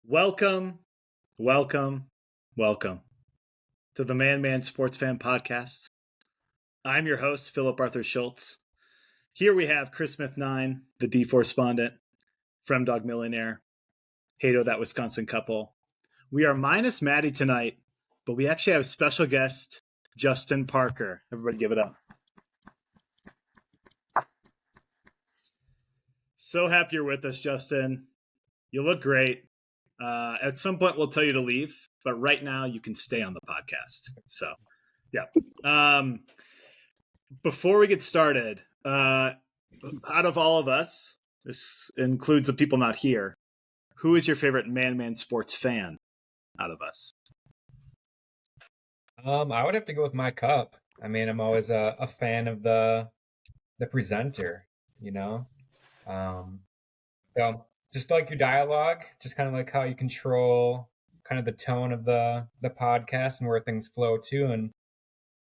Welcome, welcome, welcome to the Man Sports Fan Podcast. I'm your host, Philip Arthur Schultz. Here we have Chris Smith 9, the D4 respondent, Fremdog Millionaire, Hato, that Wisconsin couple. We are minus Maddie tonight, but we actually have a special guest, Justin Parker. Everybody give it up. So happy you're with us, Justin. You look great. At some point, we'll tell you to leave, but right now you can stay on the podcast. So, yeah. Before we get started, out of all of us, this includes the people not here, who is your favorite Man Sports fan out of us? I would have to go with my cup. I mean, I'm always a fan of the presenter, you know? So just like your dialogue, just kind of like how you control kind of the tone of the podcast and where things flow to, and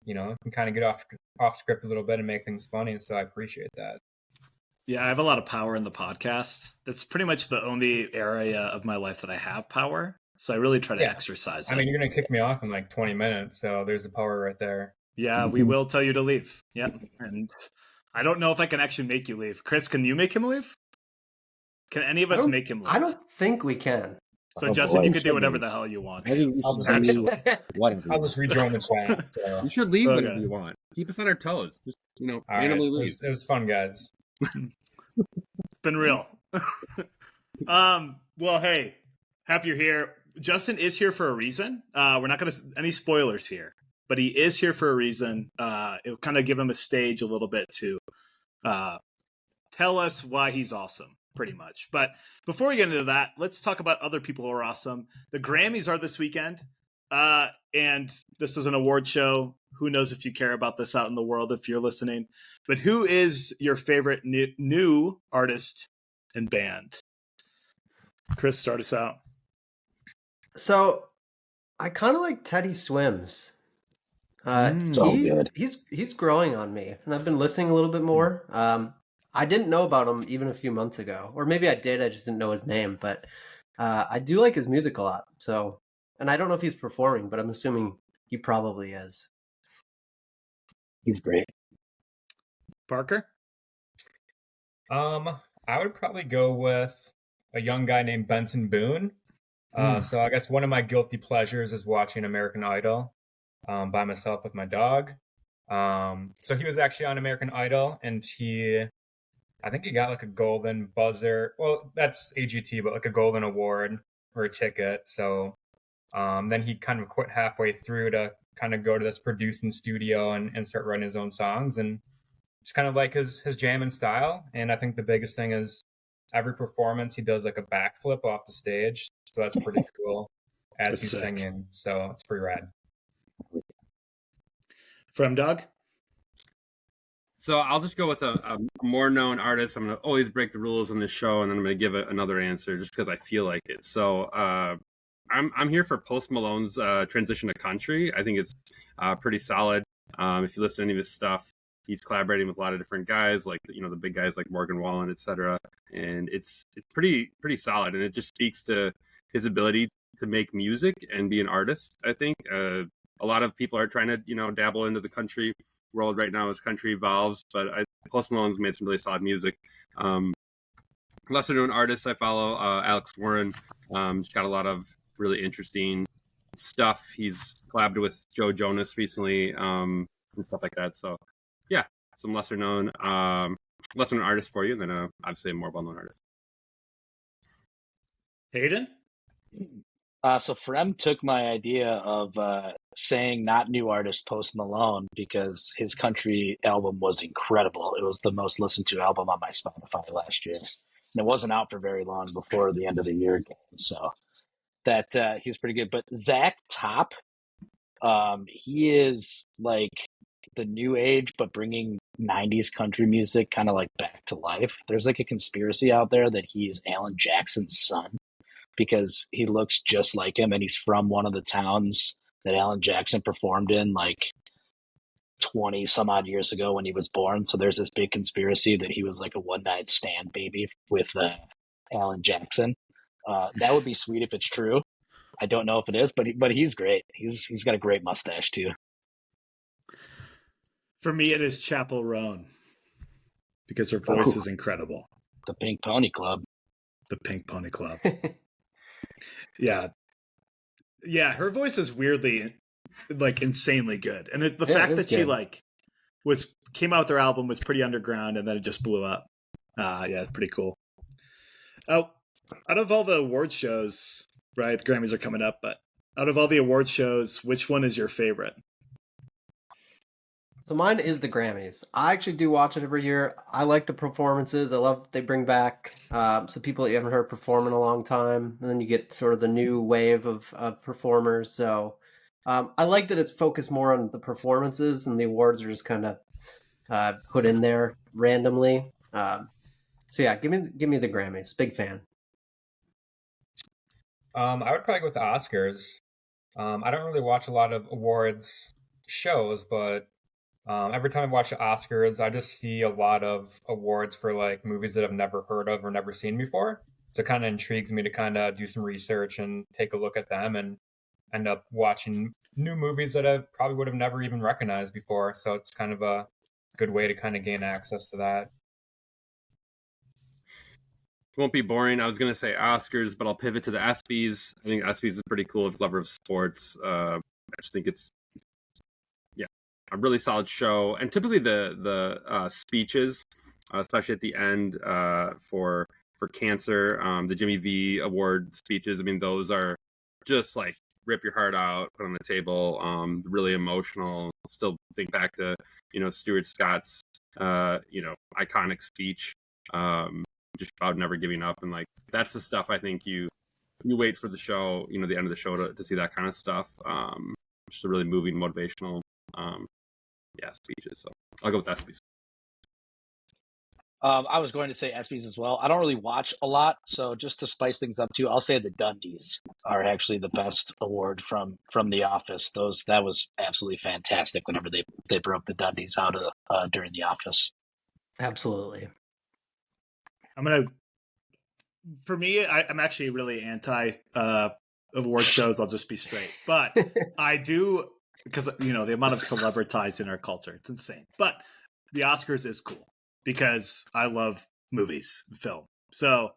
you know, can kind of get off script a little bit and make things funny. And so I appreciate that. Yeah, I have a lot of power in the podcast. That's pretty much the only area of my life that I have power. So I really try to exercise it. I mean, you're going to kick me off in like 20 minutes, so there's the power right there. Yeah, we will tell you to leave. Yep. And I don't know if I can actually make you leave. Chris, can you make him leave? Can any of us make him leave? I don't think we can. So, Justin, you can do whatever the hell you want. I'll just rejoin the chat. So. You should leave whenever you want. Keep us on our toes. Just, randomly leave. It was fun, guys. Been real. Well, hey, happy you're here. Justin is here for a reason. We're not going to any spoilers here, but he is here for a reason. It'll kind of give him a stage a little bit to tell us why he's awesome. Pretty much. But before we get into that, let's talk about other people who are awesome. The Grammys are this weekend, and this is an award show. Who knows if you care about this out in the world if you're listening. But who is your favorite new artist and band? Chris, start us out. So I kind of like Teddy Swims. He's growing on me, and I've been listening a little bit more. I didn't know about him even a few months ago, or maybe I did. I just didn't know his name, but I do like his music a lot. So, and I don't know if he's performing, but I'm assuming he probably is. He's great. Parker? I would probably go with a young guy named Benson Boone. So I guess one of my guilty pleasures is watching American Idol by myself with my dog. So he was actually on American Idol, and I think he got like a golden buzzer. Well, that's AGT, but like a golden award or a ticket. So then he kind of quit halfway through to kind of go to this producing studio and start writing his own songs, and just kind of like his jamming style. And I think the biggest thing is every performance he does like a backflip off the stage. So that's pretty cool as he's singing. So it's pretty rad. Fremdog? So I'll just go with a more known artist. I'm going to always break the rules on this show, and then I'm going to give it another answer just because I feel like it. So I'm here for Post Malone's transition to country. I think it's pretty solid. If you listen to any of his stuff, he's collaborating with a lot of different guys, like the big guys like Morgan Wallen, etc. And it's pretty solid, and it just speaks to his ability to make music and be an artist. I think a lot of people are trying to dabble into the country world right now as country evolves, but Post Malone's made some really solid music. Lesser known artists I follow, Alex Warren. He's got a lot of really interesting stuff. He's collabed with Joe Jonas recently, and stuff like that. So yeah, some lesser known artists for you, and then obviously a more well known artist. Hayden? So Frem took my idea of saying not new artist Post Malone because his country album was incredible. It was the most listened to album on my Spotify last year. And it wasn't out for very long before the end of the year came. So that he was pretty good. But Zach Top, he is like the new age, but bringing 90s country music kind of like back to life. There's like a conspiracy out there that he's Alan Jackson's son, because he looks just like him, and he's from one of the towns that Alan Jackson performed in like 20 some odd years ago when he was born. So there's this big conspiracy that he was like a one-night stand baby with Alan Jackson. That would be sweet if it's true. I don't know if it is, but he's great. He's got a great mustache too. For me, it is Chapel Roan because her voice is incredible. The Pink Pony Club. The Pink Pony Club. Yeah. Yeah, her voice is weirdly, like, insanely good. And the fact that she, like, came out with her album was pretty underground and then it just blew up. Yeah, pretty cool. Out of all the award shows, right, the Grammys are coming up, but out of all the award shows, which one is your favorite? So mine is the Grammys. I actually do watch it every year. I like the performances. I love they bring back some people that you haven't heard perform in a long time. And then you get sort of the new wave of performers. So I like that it's focused more on the performances and the awards are just kind of put in there randomly. So yeah, give me the Grammys. Big fan. I would probably go with the Oscars. I don't really watch a lot of awards shows, but every time I watch the Oscars, I just see a lot of awards for like movies that I've never heard of or never seen before. So it kind of intrigues me to kind of do some research and take a look at them and end up watching new movies that I probably would have never even recognized before. So it's kind of a good way to kind of gain access to that. Won't be boring. I was going to say Oscars, but I'll pivot to the ESPYs. I think ESPYs is pretty cool if you're a lover of sports. I just think it's a really solid show, and typically the speeches, especially at the end for cancer, the Jimmy V Award speeches. I mean, those are just like rip your heart out, put on the table. Really emotional. Still think back to Stuart Scott's iconic speech, just about never giving up, and like that's the stuff I think you wait for the show, the end of the show to see that kind of stuff. Just a really moving, motivational. Speeches. So I'll go with ESPYs. I was going to say ESPYs as well. I don't really watch a lot, so just to spice things up too, I'll say the Dundies are actually the best award from The Office. That was absolutely fantastic whenever they broke the Dundies out of during The Office. Absolutely. For me, I'm actually really anti award shows. I'll just be straight, but I do. Because, the amount of celebritized in our culture, it's insane. But the Oscars is cool because I love movies, film. So,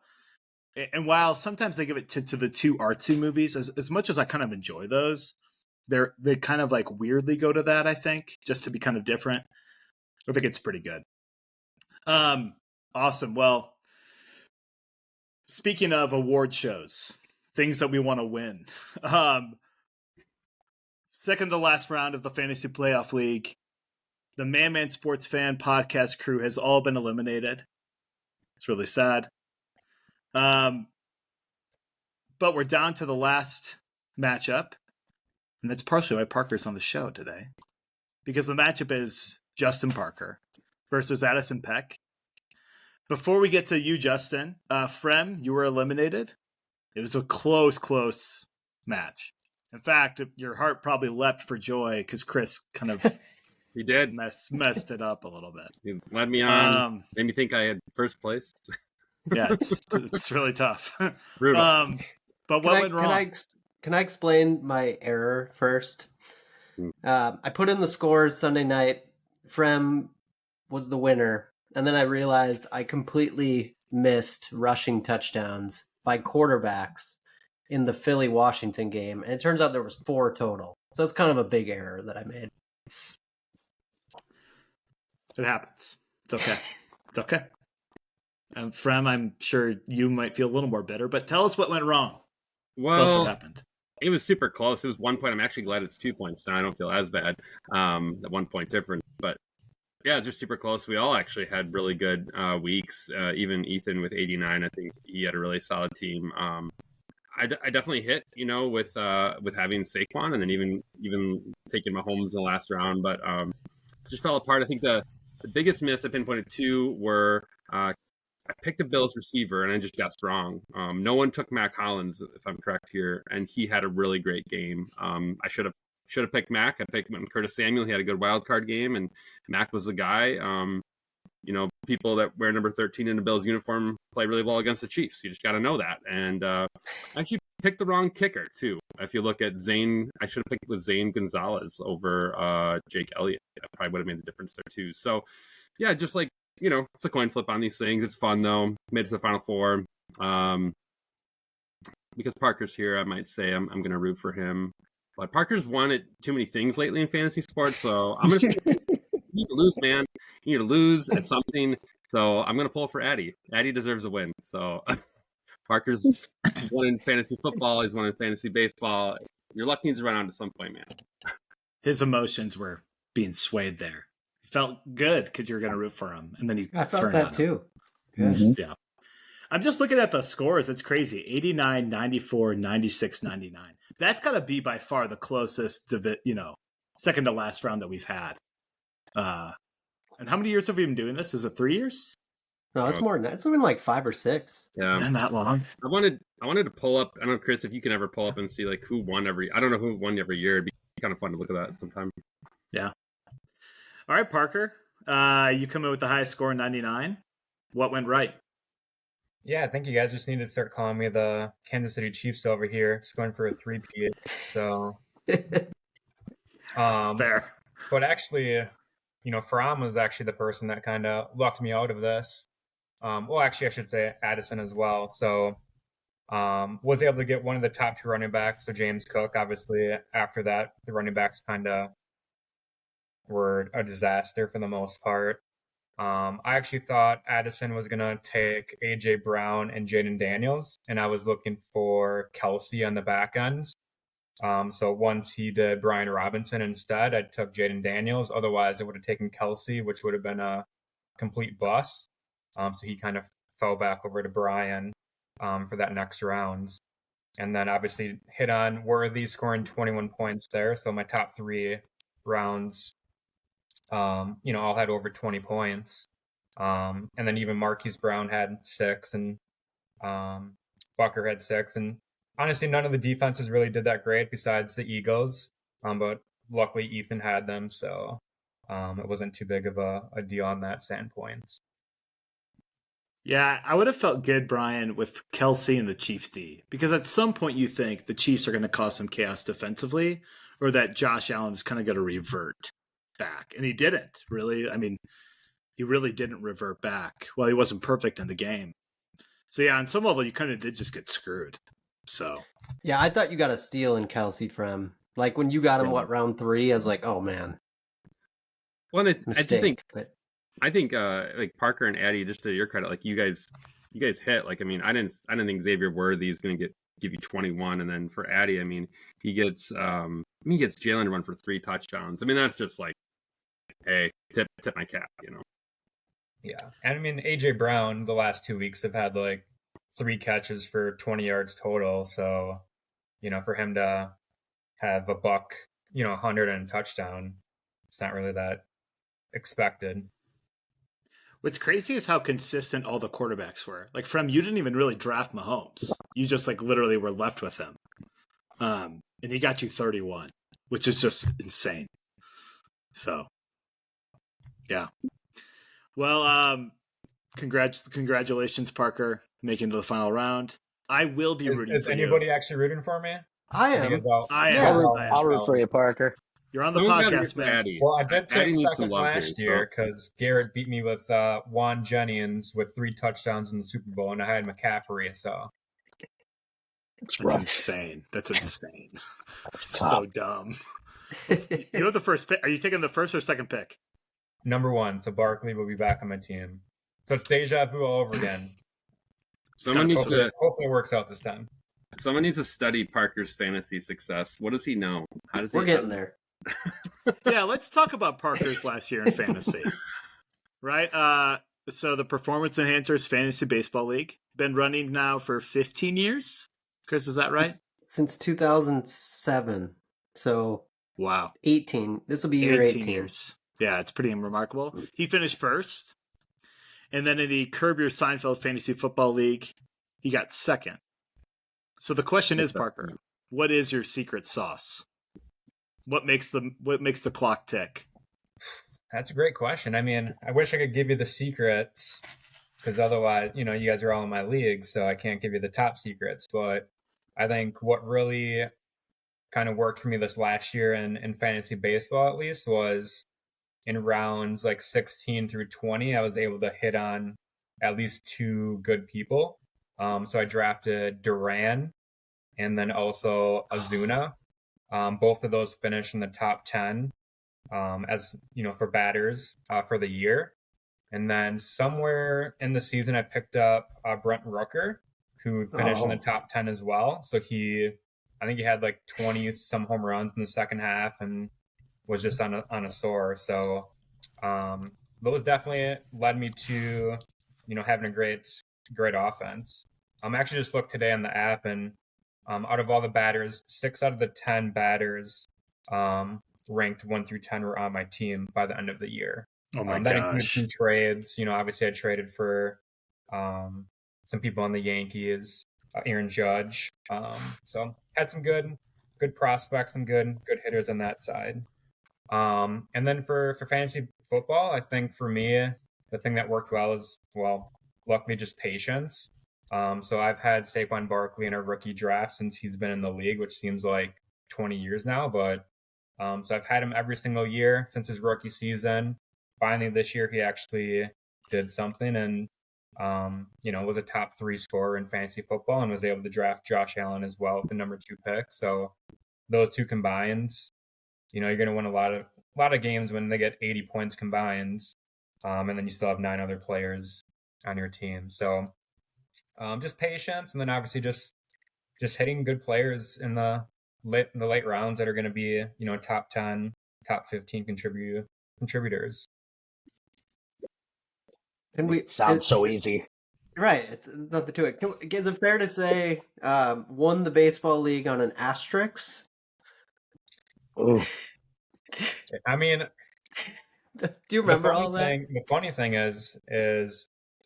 and while sometimes they give it to the two artsy movies, as much as I kind of enjoy those, they kind of like weirdly go to that, I think, just to be kind of different. I think it's pretty good. Awesome. Well, speaking of award shows, things that we want to win. Second to last round of the Fantasy Playoff League, the Man Sports Fan podcast crew has all been eliminated. It's really sad. But we're down to the last matchup, and that's partially why Parker's on the show today, because the matchup is Justin Parker versus Addison Peck. Before we get to you, Justin, Frem, you were eliminated. It was a close match. In fact, your heart probably leapt for joy because Chris kind of he did messed it up a little bit. He led me on, made me think I had first place. Yeah, it's really tough. Brutal. But what went wrong? Can I explain my error first? I put in the scores Sunday night. Frem was the winner, and then I realized I completely missed rushing touchdowns by quarterbacks in the Philly-Washington game, and it turns out there was 4 total. So it's kind of a big error that I made. It happens. It's okay. It's okay. And Frem, I'm sure you might feel a little more bitter, but tell us what went wrong. Well, tell us what happened. It was super close. It was 1 point. I'm actually glad it's 2 points now. I don't feel as bad. That 1 point difference. But yeah, it's just super close. We all actually had really good weeks. Even Ethan with 89, I think he had a really solid team. I definitely hit, with having Saquon and then even taking Mahomes in the last round, but just fell apart. I think the biggest miss I pinpointed to were I picked a Bills receiver and I just guessed wrong. No one took Mac Hollins, if I'm correct here, and he had a really great game. I should have picked Mac. I picked Curtis Samuel. He had a good wild card game, and Mac was the guy. People that wear number 13 in the Bills uniform play really well against the Chiefs. You just got to know that. And I actually picked the wrong kicker too. If you look at Zane, I should have picked with Zane Gonzalez over Jake Elliott. That probably would have made the difference there too. So yeah, just like, it's a coin flip on these things. It's fun though. Made it to the Final Four. Because Parker's here, I might say I'm going to root for him. But Parker's won at too many things lately in fantasy sports, so I'm going to you need to lose, man. You need to lose at something. So I'm going to pull for Addy. Addy deserves a win. So Parker's won in fantasy football. He's won in fantasy baseball. Your luck needs to run out at some point, man. His emotions were being swayed there. He felt good because you were going to root for him, and then I felt that too. Yes. Yeah. I'm just looking at the scores. It's crazy. 89, 94, 96, 99. That's got to be by far the closest to second to last round that we've had. And how many years have we been doing this? Is it 3 years? No, it's more than that. It's been like 5 or 6. Yeah. Been that long? I wanted to pull up. I don't know, Chris, if you can ever pull up and see like who won I don't know who won every year. It'd be kind of fun to look at that sometime. Yeah. All right, Parker. You come in with the highest score, 99. What went right? Yeah, I think you guys just need to start calling me the Kansas City Chiefs over here. It's going for a 3-peat. So, Fair. But actually, Fromm was actually the person that kind of lucked me out of this. Well, actually, I should say Addison as well. So, was able to get one of the top 2 running backs. So James Cook, obviously, after that, the running backs kind of were a disaster for the most part. I actually thought Addison was going to take A.J. Brown and Jaden Daniels, and I was looking for Kelsey on the back end. So once he did Brian Robinson instead, I took Jaden Daniels. Otherwise, I would have taken Kelsey, which would have been a complete bust. So he kind of fell back over to Brian for that next round. And then obviously hit on Worthy scoring 21 points there. So my top 3 rounds all had over 20 points. And then even Marquise Brown had 6 and Bucker had 6. And honestly, none of the defenses really did that great besides the Eagles. But luckily Ethan had them. So it wasn't too big of a deal on that standpoint. Yeah, I would have felt good, Brian, with Kelsey and the Chiefs D, because at some point you think the Chiefs are going to cause some chaos defensively, or that Josh Allen is kind of going to revert back. And he didn't, really. I mean, he really didn't revert back. Well, he wasn't perfect in the game. So, yeah, on some level, you kind of did just get screwed. So, yeah, I thought you got a steal in Kelsey from, like, when you got him, round 3, I was like, oh, man. Well, I think like Parker and Addy, just to your credit, like you guys hit. Like, I mean, I didn't think Xavier Worthy is going to give you 21, and then for Addy, I mean, he gets Jalen to run for 3 touchdowns. I mean, that's just like, hey, tip my cap, Yeah, and I mean, AJ Brown the last 2 weeks have had like 3 catches for 20 yards total. So, for him to have a buck, 100 and a touchdown, it's not really that expected. What's crazy is how consistent all the quarterbacks were. Like, you didn't even really draft Mahomes. You just like literally were left with him. And he got you 31, which is just insane. So, yeah. Well, congratulations, Parker, making it to the final round. I will be rooting for you. Is anybody actually rooting for me? I am. I am. I'll root for you, Parker. You're on the podcast, man. Well, I did take second last year because Garrett beat me with Juan Jennings with 3 touchdowns in the Super Bowl, and I had McCaffrey. So that's insane. That's insane. It's so dumb. You know the first pick. Are you taking the first or second pick? Number 1. So Barkley will be back on my team. So it's deja vu all over again. Hopefully it works out this time. Someone needs to study Parker's fantasy success. What does he know? How does he? We're getting there. Yeah, let's talk about Parker's last year in fantasy. Right? So the Performance Enhancers Fantasy Baseball League, been running now for 15 years. Chris, is that right? Since 2007. So wow. 18. This will be year 18. Years. Yeah, it's pretty remarkable. He finished first. And then in the Curb Your Seinfeld Fantasy Football League, he got second. So the question is, Parker, what is your secret sauce? What makes the clock tick? That's a great question. I mean, I wish I could give you the secrets, because otherwise, you guys are all in my league, so I can't give you the top secrets. But I think what really kind of worked for me this last year in fantasy baseball, at least, was in rounds like 16 through 20, I was able to hit on at least two good people. So I drafted Duran and then also Azuna. Both of those finished in the top 10 as for batters for the year. And then somewhere in the season, I picked up Brent Rooker, who finished in the top 10 as well. So I think he had like 20 some home runs in the second half and was just on a soar. So those definitely led me to having a great offense. I actually just looked today on the app, and out of all the batters, 6 out of the 10 batters ranked 1 through 10 were on my team by the end of the year. Oh my that gosh. includes some trades. Obviously I traded for some people on the Yankees, Aaron Judge. So had some good prospects and good hitters on that side. And then for fantasy football, I think for me, the thing that worked well is, luckily just patience. So I've had Saquon Barkley in a rookie draft since he's been in the league, which seems like 20 years now. But so I've had him every single year since his rookie season. Finally, this year, he actually did something and, was a top 3 scorer in fantasy football and was able to draft Josh Allen as well with the number 2 pick. So those two combined, you're going to win a lot of games when they get 80 points combined. And then you still have 9 other players on your team. So just patience, and then obviously just hitting good players in the late rounds that are going to be, top 10, top 15 contributors. Sounds so easy. Right, it's nothing to it. Is it fair to say won the baseball league on an asterisk? Ooh. I mean, do you remember all that? The funny thing is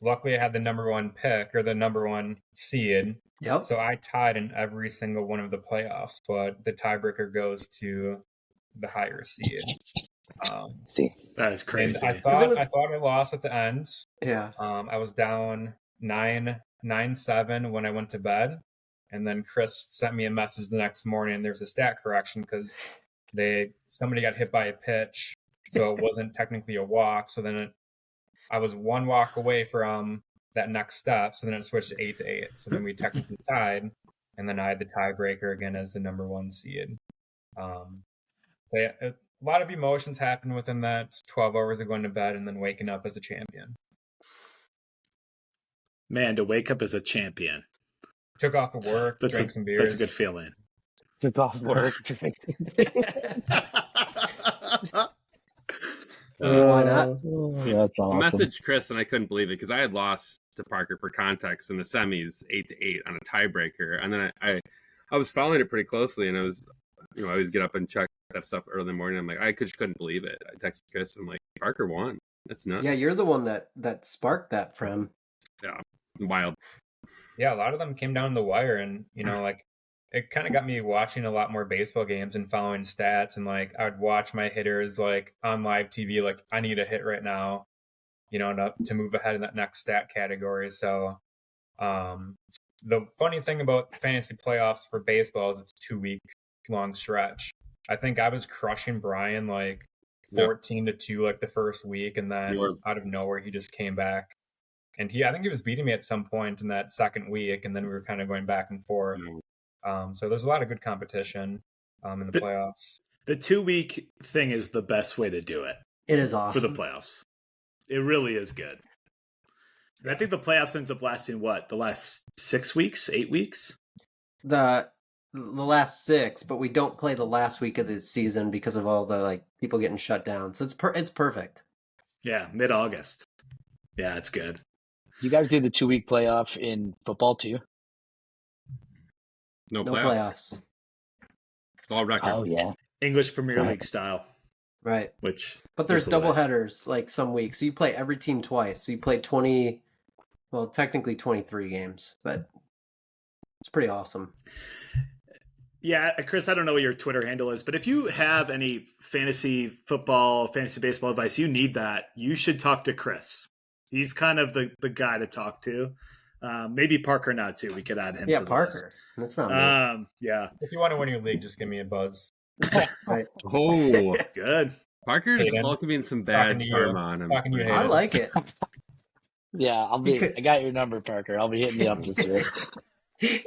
luckily I had the number 1 pick or the number 1 seed. Yep. So I tied in every single one of the playoffs, but the tiebreaker goes to the higher seed. See, that is crazy. I thought I lost at the end. Yeah. I was down 9-7 when I went to bed, and then Chris sent me a message the next morning. And there's a stat correction because somebody got hit by a pitch, so it wasn't technically a walk. So then I was 1 walk away from that next step. So then it switched to 8-8. So then we technically tied, and then I had the tiebreaker again as the number 1 seed. A lot of emotions happened within that 12 hours of going to bed and then waking up as a champion. Man, to wake up as a champion. Took off of work, drank some beers. That's a good feeling. Took off work. Why not? That's awesome. I messaged Chris and I couldn't believe it because I had lost to Parker for context in the semis 8-8 on a tiebreaker, and then I was following it pretty closely, and I was I always get up and check that stuff early in the morning. I'm like, I just couldn't believe it. I texted Chris. I'm like, Parker won. That's nuts. Yeah, you're the one that sparked that for him. Yeah, wild. Yeah, a lot of them came down the wire, and it kind of got me watching a lot more baseball games and following stats. And I would watch my hitters on live TV. I need a hit right now, to move ahead in that next stat category. So, the funny thing about fantasy playoffs for baseball is it's 2-week long stretch. I think I was crushing Brian 14-2 the first week, and then out of nowhere he just came back, and I think he was beating me at some point in that second week, and then we were kind of going back and forth. So there's a lot of good competition in the playoffs. The 2-week thing is the best way to do it. It is awesome for the playoffs. It really is good. And I think the playoffs ends up lasting the last 6 weeks, 8 weeks. The last 6, but we don't play the last week of the season because of all the people getting shut down. So it's perfect. Yeah, mid-August. Yeah, it's good. You guys do the 2-week playoff in football too? No No playoffs. playoffs. It's all record. Oh yeah. English Premier League style. Right. But there's double headers some weeks. So you play every team twice. So you play technically 23 games, but it's pretty awesome. Yeah, Chris, I don't know what your Twitter handle is, but if you have any fantasy football, fantasy baseball advice, you need that, you should talk to Chris. He's kind of the guy to talk to. Maybe Parker now too. We could add him to the Parker. list. That's not me. Yeah. If you want to win your league, just give me a buzz. Right. Oh, Good. Parker's Hayden, welcoming some talking bad to you. karma on him. Talking to you, I Hayden. like it. Yeah, I got your number, Parker. I'll be hitting you up this year.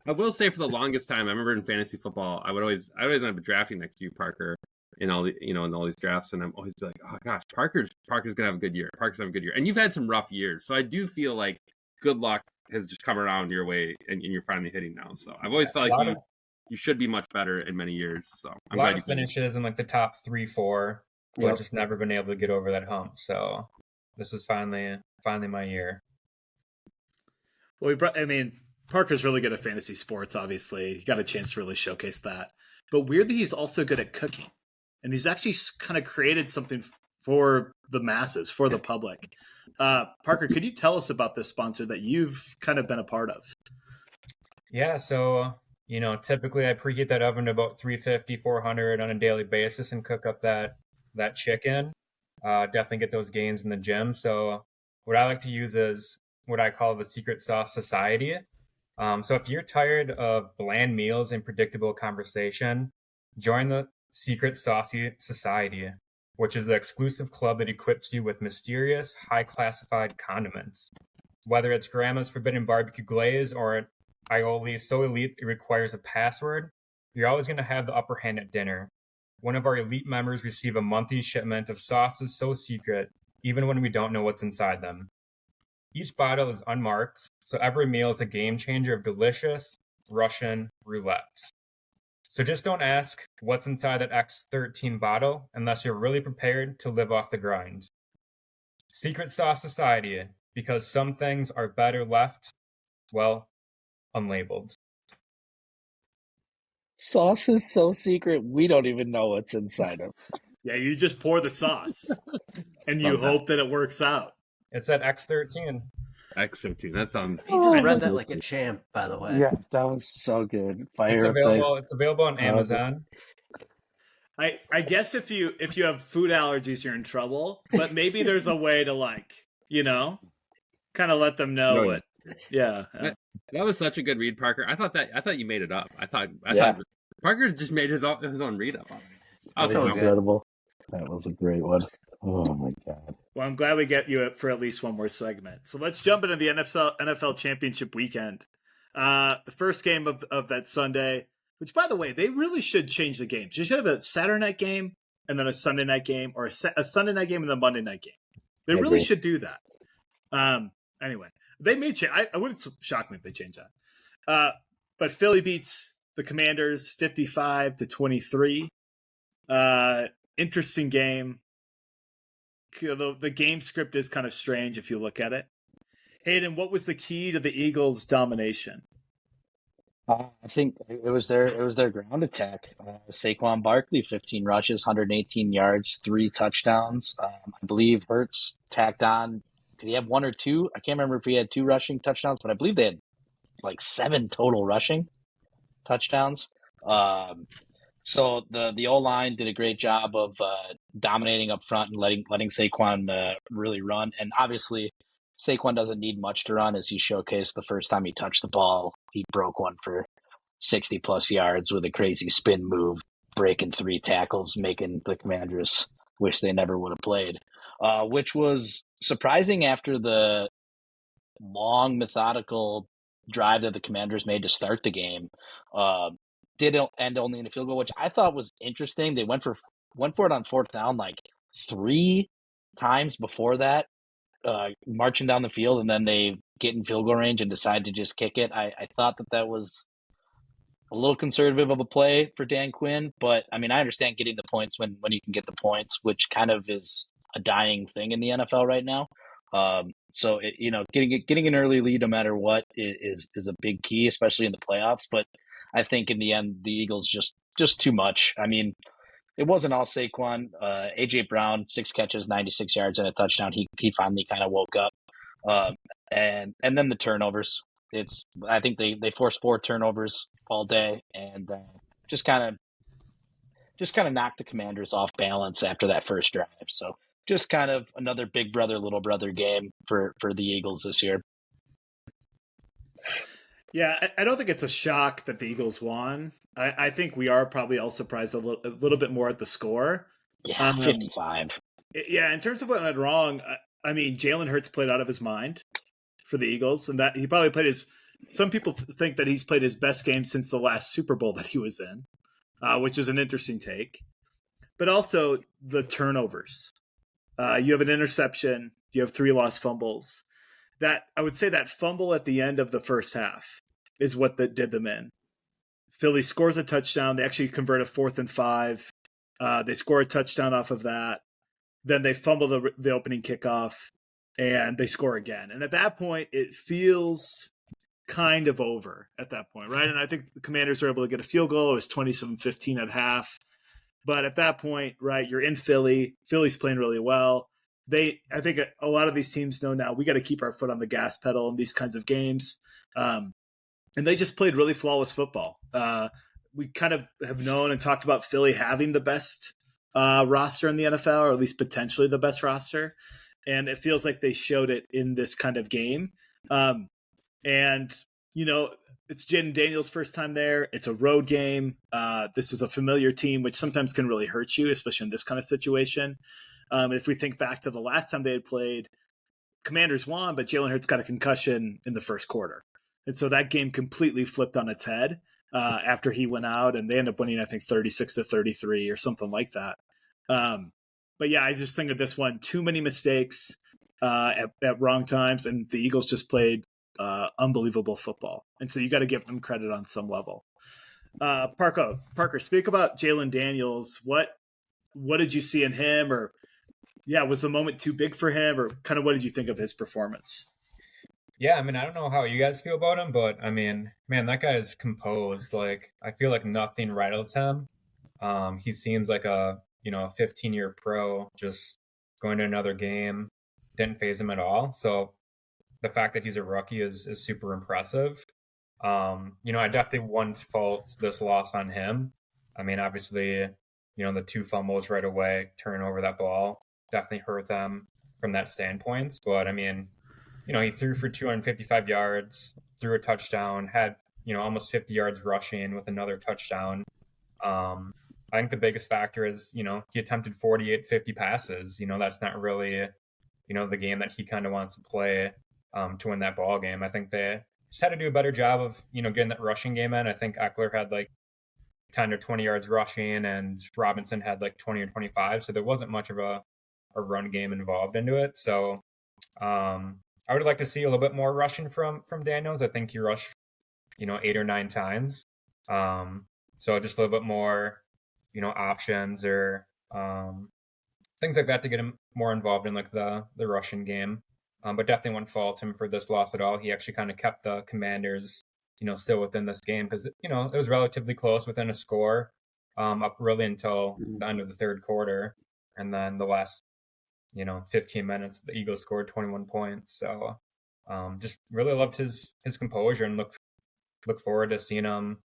I will say, for the longest time, I remember in fantasy football, I always end up drafting next to you, Parker, in all the, in all these drafts, and I'm always like, oh gosh, Parker's gonna have a good year. Parker's having a good year, and you've had some rough years, so I do feel like good luck has just come around your way, and you're finally hitting now. So I've always felt like you should be much better in many years. So I'm glad you finishes in like the top 3-4, but just never been able to get over that hump. So this is finally my year. Well, Parker's really good at fantasy sports, obviously. He got a chance to really showcase that. But weirdly, he's also good at cooking. And he's actually kind of created something for the masses, for the public. Parker, could you tell us about this sponsor that you've kind of been a part of? Yeah, so, typically I preheat that oven to about 350, 400 on a daily basis and cook up that chicken. Definitely get those gains in the gym. So what I like to use is what I call the Secret Sauce Society. So if you're tired of bland meals and predictable conversation, join the Secret Saucy Society, which is the exclusive club that equips you with mysterious, high-classified condiments. Whether it's Grandma's Forbidden Barbecue Glaze or an aioli so elite it requires a password, you're always going to have the upper hand at dinner. One of our elite members receive a monthly shipment of sauces so secret, even when we don't know what's inside them. Each bottle is unmarked, so every meal is a game changer of delicious Russian roulette. So just don't ask what's inside that X13 bottle unless you're really prepared to live off the grind. Secret Sauce Society, because some things are better left, unlabeled. Sauce is so secret, we don't even know what's inside it. Yeah, you just pour the sauce, and you hope that it works out. It's that X13. X13. That sounds. He just read that like a champ, by the way. Yeah, that was so good. It's available on Amazon. I guess if you have food allergies, you're in trouble. But maybe there's a way to kind of let them know what. Yeah. That was such a good read, Parker. I thought you made it up. I thought Parker just made his own read up. That was incredible. That was a great one. Oh my God. Well, I'm glad we get you for at least one more segment. So let's jump into the NFL Championship weekend. The first game of that Sunday, which, by the way, they really should change the games. You should have a Saturday night game and then a Sunday night game, or a Sunday night game and a Monday night game. They really should do that. Anyway, they may change. I wouldn't shock me if they change that. But Philly beats the Commanders 55-23. Interesting game. The game script is kind of strange if you look at it. Hayden, what was the key to the Eagles' domination? I think it was their ground attack. Saquon Barkley, 15 rushes, 118 yards, 3 touchdowns. I believe Hurts tacked on. Did he have 1 or 2? I can't remember if he had 2 rushing touchdowns, but I believe they had like 7 total rushing touchdowns. So the O-line did a great job of dominating up front and letting Saquon really run. And obviously, Saquon doesn't need much to run, as he showcased the first time he touched the ball. He broke one for 60-plus yards with a crazy spin move, breaking 3 tackles, making the Commanders wish they never would have played, which was surprising after the long, methodical drive that the Commanders made to start the game. Did end only in a field goal, which I thought was interesting. They went for it on 4th down like 3 times before that, marching down the field, and then they get in field goal range and decide to just kick it. I thought that was a little conservative of a play for Dan Quinn, but I understand getting the points when you can get the points, which kind of is a dying thing in the NFL right now. So getting an early lead no matter what is a big key, especially in the playoffs. But I think in the end, the Eagles just too much. It wasn't all Saquon. A.J. Brown, 6 catches, 96 yards, and a touchdown. He finally kind of woke up. And then the turnovers. I think they forced 4 turnovers all day, and just kind of knocked the Commanders off balance after that first drive. So just kind of another big brother, little brother game for the Eagles this year. Yeah, I don't think it's a shock that the Eagles won. I think we are probably all surprised a little bit more at the score. Yeah, 55. Yeah, in terms of what went wrong, I mean, Jalen Hurts played out of his mind for the Eagles, and that he probably played his. Some people think that he's played his best game since the last Super Bowl that he was in, which is an interesting take. But also the turnovers. You have an interception. You have 3 lost fumbles. That I would say that fumble at the end of the first half is what that did them in. Philly scores a touchdown. They actually convert a 4th and 5. They score a touchdown off of that. Then they fumble the opening kickoff, and they score again. And at that point, it feels kind of over at that point, right? And I think the Commanders are able to get a field goal. It was 27-15 at half. But at that point, right, you're in Philly. Philly's playing really well. I think a lot of these teams know now we got to keep our foot on the gas pedal in these kinds of games. And they just played really flawless football. We kind of have known and talked about Philly having the best roster in the NFL, or at least potentially the best roster. And it feels like they showed it in this kind of game. And, you know, it's Jaden Daniels' first time there. It's a road game. This is a familiar team, which sometimes can really hurt you, especially in this kind of situation. If we think back to the last time they had played, Commanders won, but Jalen Hurts got a concussion in the first quarter. And so that game completely flipped on its head after he went out, and they ended up winning, I think, 36-33 or something like that. But yeah, I just think of this one, too many mistakes at wrong times, and the Eagles just played unbelievable football. And so you got to give them credit on some level. Parker, speak about Jalen Daniels. What did you see in him? Or was the moment too big for him? Or kind of what did you think of his performance? Yeah, I mean, I don't know how you guys feel about him, but I mean, man, that guy is composed. Like, I feel like nothing rattles him. He seems like a 15-year pro, just going to another game, didn't phase him at all. So the fact that he's a rookie is super impressive. I definitely won't fault this loss on him. I mean, obviously, the 2 fumbles right away, turning over that ball, definitely hurt them from that standpoint. But I mean, he threw for 255 yards, threw a touchdown, had, almost 50 yards rushing with another touchdown. I think the biggest factor is, he attempted 50 passes. That's not really, the game that he kind of wants to play to win that ball game. I think they just had to do a better job of, getting that rushing game in. I think Eckler had like 10 or 20 yards rushing, and Robinson had like 20 or 25. So there wasn't much of a run game involved into it. So I would like to see a little bit more rushing from Daniels. I think he rushed, 8 or 9 times. So just a little bit more, options or things like that to get him more involved in like the rushing game. But definitely wouldn't fault him for this loss at all. He actually kind of kept the Commanders, still within this game because, it was relatively close within a score up really until the end of the third quarter. And then the last, 15 minutes, the Eagles scored 21 points. So just really loved his composure and look forward to seeing him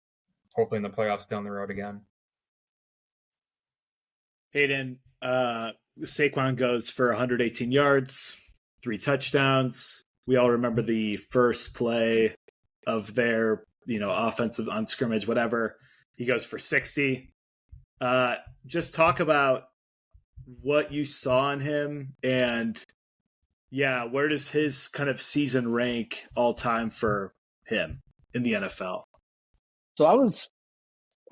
hopefully in the playoffs down the road again. Hayden, Saquon goes for 118 yards, 3 touchdowns. We all remember the first play of their, offensive on scrimmage, whatever. He goes for 60. Just talk about what you saw in him, and where does his kind of season rank all time for him in the NFL? So I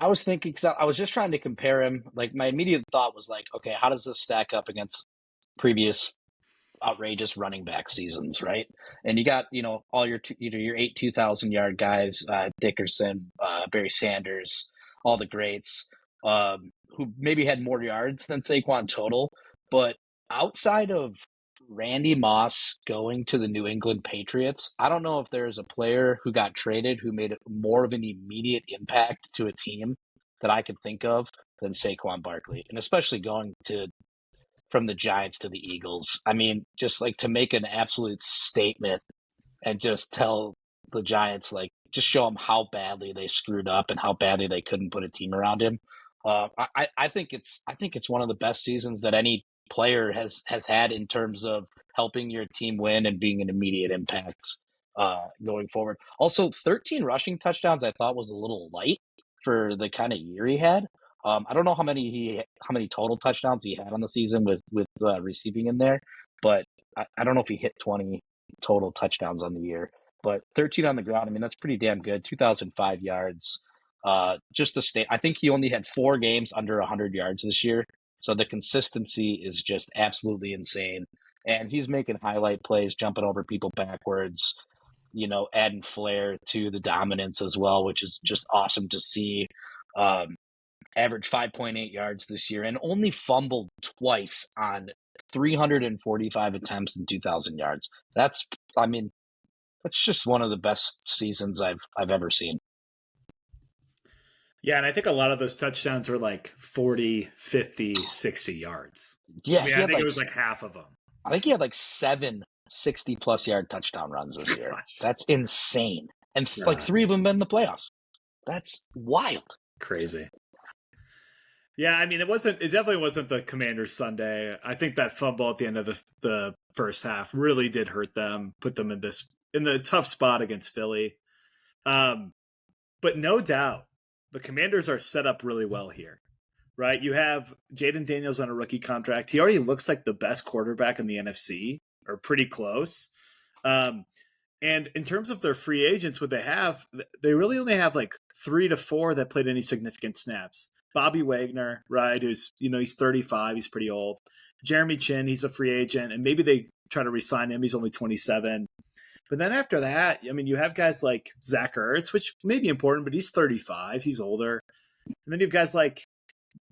was thinking, because I was just trying to compare him. Like, my immediate thought was like, okay, how does this stack up against previous outrageous running back seasons, right? And you got, all your 8 2,000-yard guys, Dickerson, Barry Sanders, all the greats, who maybe had more yards than Saquon total. But outside of Randy Moss going to the New England Patriots, I don't know if there's a player who got traded who made more of an immediate impact to a team that I could think of than Saquon Barkley, and especially going from the Giants to the Eagles. I mean, just like to make an absolute statement and just tell the Giants, like, just show them how badly they screwed up and how badly they couldn't put a team around him. I think it's one of the best seasons that any player has had in terms of helping your team win and being an immediate impact going forward. Also, 13 rushing touchdowns I thought was a little light for the kind of year he had. I don't know how many total touchdowns he had on the season with receiving in there, but I don't know if he hit 20 total touchdowns on the year. But 13 on the ground, I mean, that's pretty damn good. 2,005 yards. Just to stay, I think he only had 4 games under 100 yards this year. So the consistency is just absolutely insane. And he's making highlight plays, jumping over people backwards, adding flair to the dominance as well, which is just awesome to see. Averaged 5.8 yards this year and only fumbled twice on 345 attempts and 2,000 yards. That's just one of the best seasons I've ever seen. Yeah, and I think a lot of those touchdowns were like 40, 50, 60 yards. Yeah, I think it was like half of them. I think he had like 7 60-plus yard touchdown runs this year. That's insane. And like 3 of them in the playoffs. That's wild. Crazy. Yeah, I mean, it definitely wasn't the Commanders' Sunday. I think that fumble at the end of the first half really did hurt them, put them in the tough spot against Philly. But no doubt, the Commanders are set up really well here, right? You have Jaden Daniels on a rookie contract. He already looks like the best quarterback in the NFC, or pretty close. And in terms of their free agents, what they really only have like 3 to 4 that played any significant snaps. Bobby Wagner, right, who's, he's 35, he's pretty old. Jeremy Chin, he's a free agent, and maybe they try to re-sign him. He's only 27. But then after that, I mean, you have guys like Zach Ertz, which may be important, but he's 35. He's older. And then you have guys like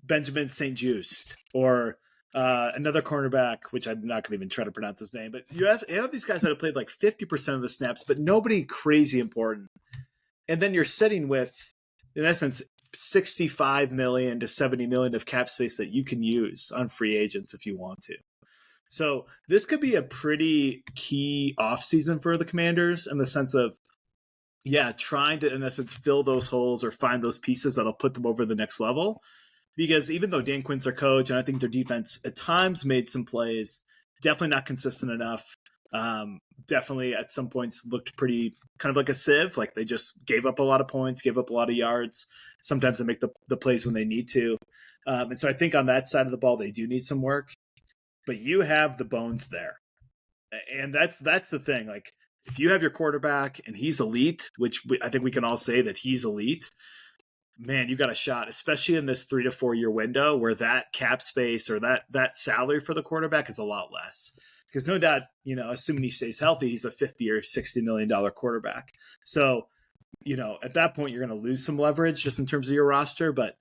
Benjamin St. Juste or another cornerback, which I'm not going to even try to pronounce his name. But you have these guys that have played like 50% of the snaps, but nobody crazy important. And then you're sitting with, in essence, 65 million to 70 million of cap space that you can use on free agents if you want to. So this could be a pretty key offseason for the Commanders in the sense of, trying to, in essence, fill those holes or find those pieces that'll put them over the next level. Because even though Dan Quinn's their coach, and I think their defense at times made some plays, definitely not consistent enough. Definitely at some points looked pretty kind of like a sieve. Like they just gave up a lot of points, gave up a lot of yards. Sometimes they make the plays when they need to. And so I think on that side of the ball, they do need some work. But you have the bones there. And that's the thing. Like if you have your quarterback and he's elite, which I think we can all say that he's elite, man, you got a shot, especially in this 3 to 4 year window where that cap space or that salary for the quarterback is a lot less. Because no doubt, assuming he stays healthy, he's a $50 or $60 million quarterback. So, at that point, you're going to lose some leverage just in terms of your roster. But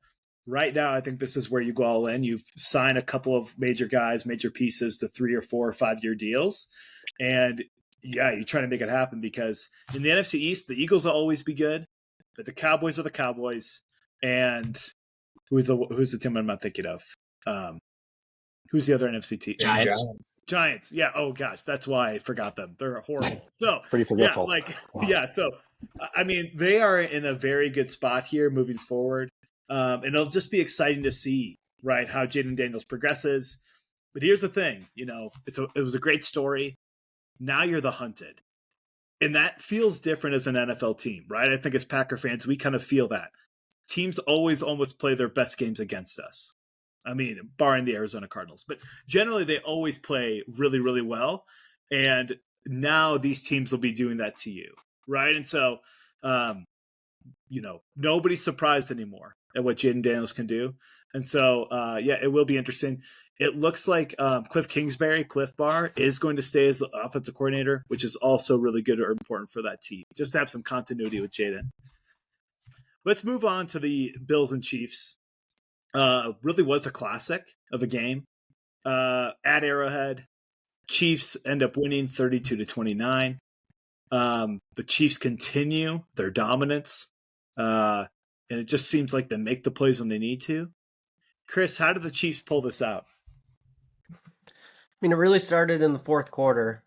right now, I think this is where you go all in. You've signed a couple of major guys, major pieces to 3 or 4 or 5 year deals. And you try to make it happen because in the NFC East, the Eagles will always be good, but the Cowboys are the Cowboys. And who's the team I'm not thinking of? Who's the other NFC team? Giants. Yeah. Oh gosh, that's why I forgot them. They're horrible. So pretty forgetful. So I mean, they are in a very good spot here moving forward, and it'll just be exciting to see, right, how Jaden Daniels progresses. But here's the thing, it was a great story. Now you're the hunted, and that feels different as an NFL team, right? I think as Packer fans, we kind of feel that teams always almost play their best games against us. I mean, barring the Arizona Cardinals. But generally, they always play really, really well. And now these teams will be doing that to you, right? And so, nobody's surprised anymore at what Jaden Daniels can do. And so, it will be interesting. It looks like Cliff Bar, is going to stay as the offensive coordinator, which is also really good or important for that team, just to have some continuity with Jaden. Let's move on to the Bills and Chiefs. Really was a classic of a game at Arrowhead. Chiefs end up winning 32-29. The Chiefs continue their dominance, and it just seems like they make the plays when they need to. Chris, how did the Chiefs pull this out? I mean, it really started in the fourth quarter.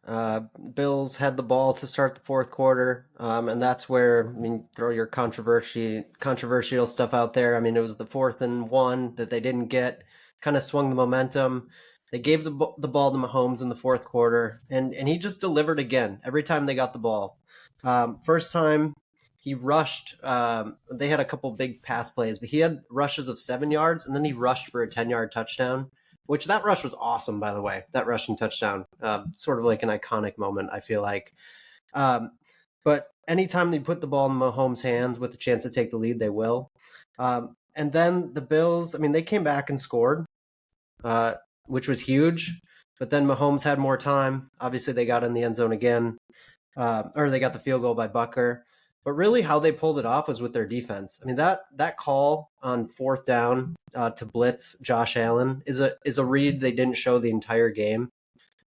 Bills had the ball to start the fourth quarter, and that's where, throw your controversial stuff out there. I mean, it was the 4th and 1 that they didn't get, kind of swung the momentum. They gave the ball to Mahomes in the fourth quarter, and he just delivered again every time they got the ball. First time he rushed. They had a couple big pass plays, but he had rushes of 7 yards, and then he rushed for a 10-yard touchdown. Which that rush was awesome, by the way. That rushing touchdown, sort of like an iconic moment, I feel like. But anytime they put the ball in Mahomes' hands with a chance to take the lead, they will. And then the Bills, I mean, they came back and scored, which was huge. But then Mahomes had more time. Obviously, they got in the end zone again, or they got the field goal by Bucker. But really, how they pulled it off was with their defense. I mean, that call on fourth down to blitz Josh Allen is a read they didn't show the entire game,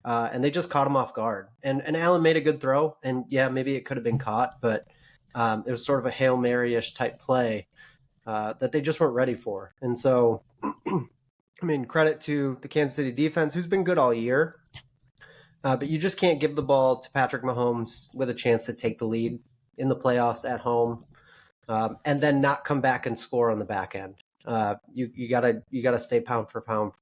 and they just caught him off guard. And Allen made a good throw, and yeah, maybe it could have been caught, but it was sort of a Hail Mary-ish type play that they just weren't ready for. And so, I mean, credit to the Kansas City defense, who's been good all year, but you just can't give the ball to Patrick Mahomes with a chance to take the lead in the playoffs at home, and then not come back and score on the back end. You gotta stay pound for pound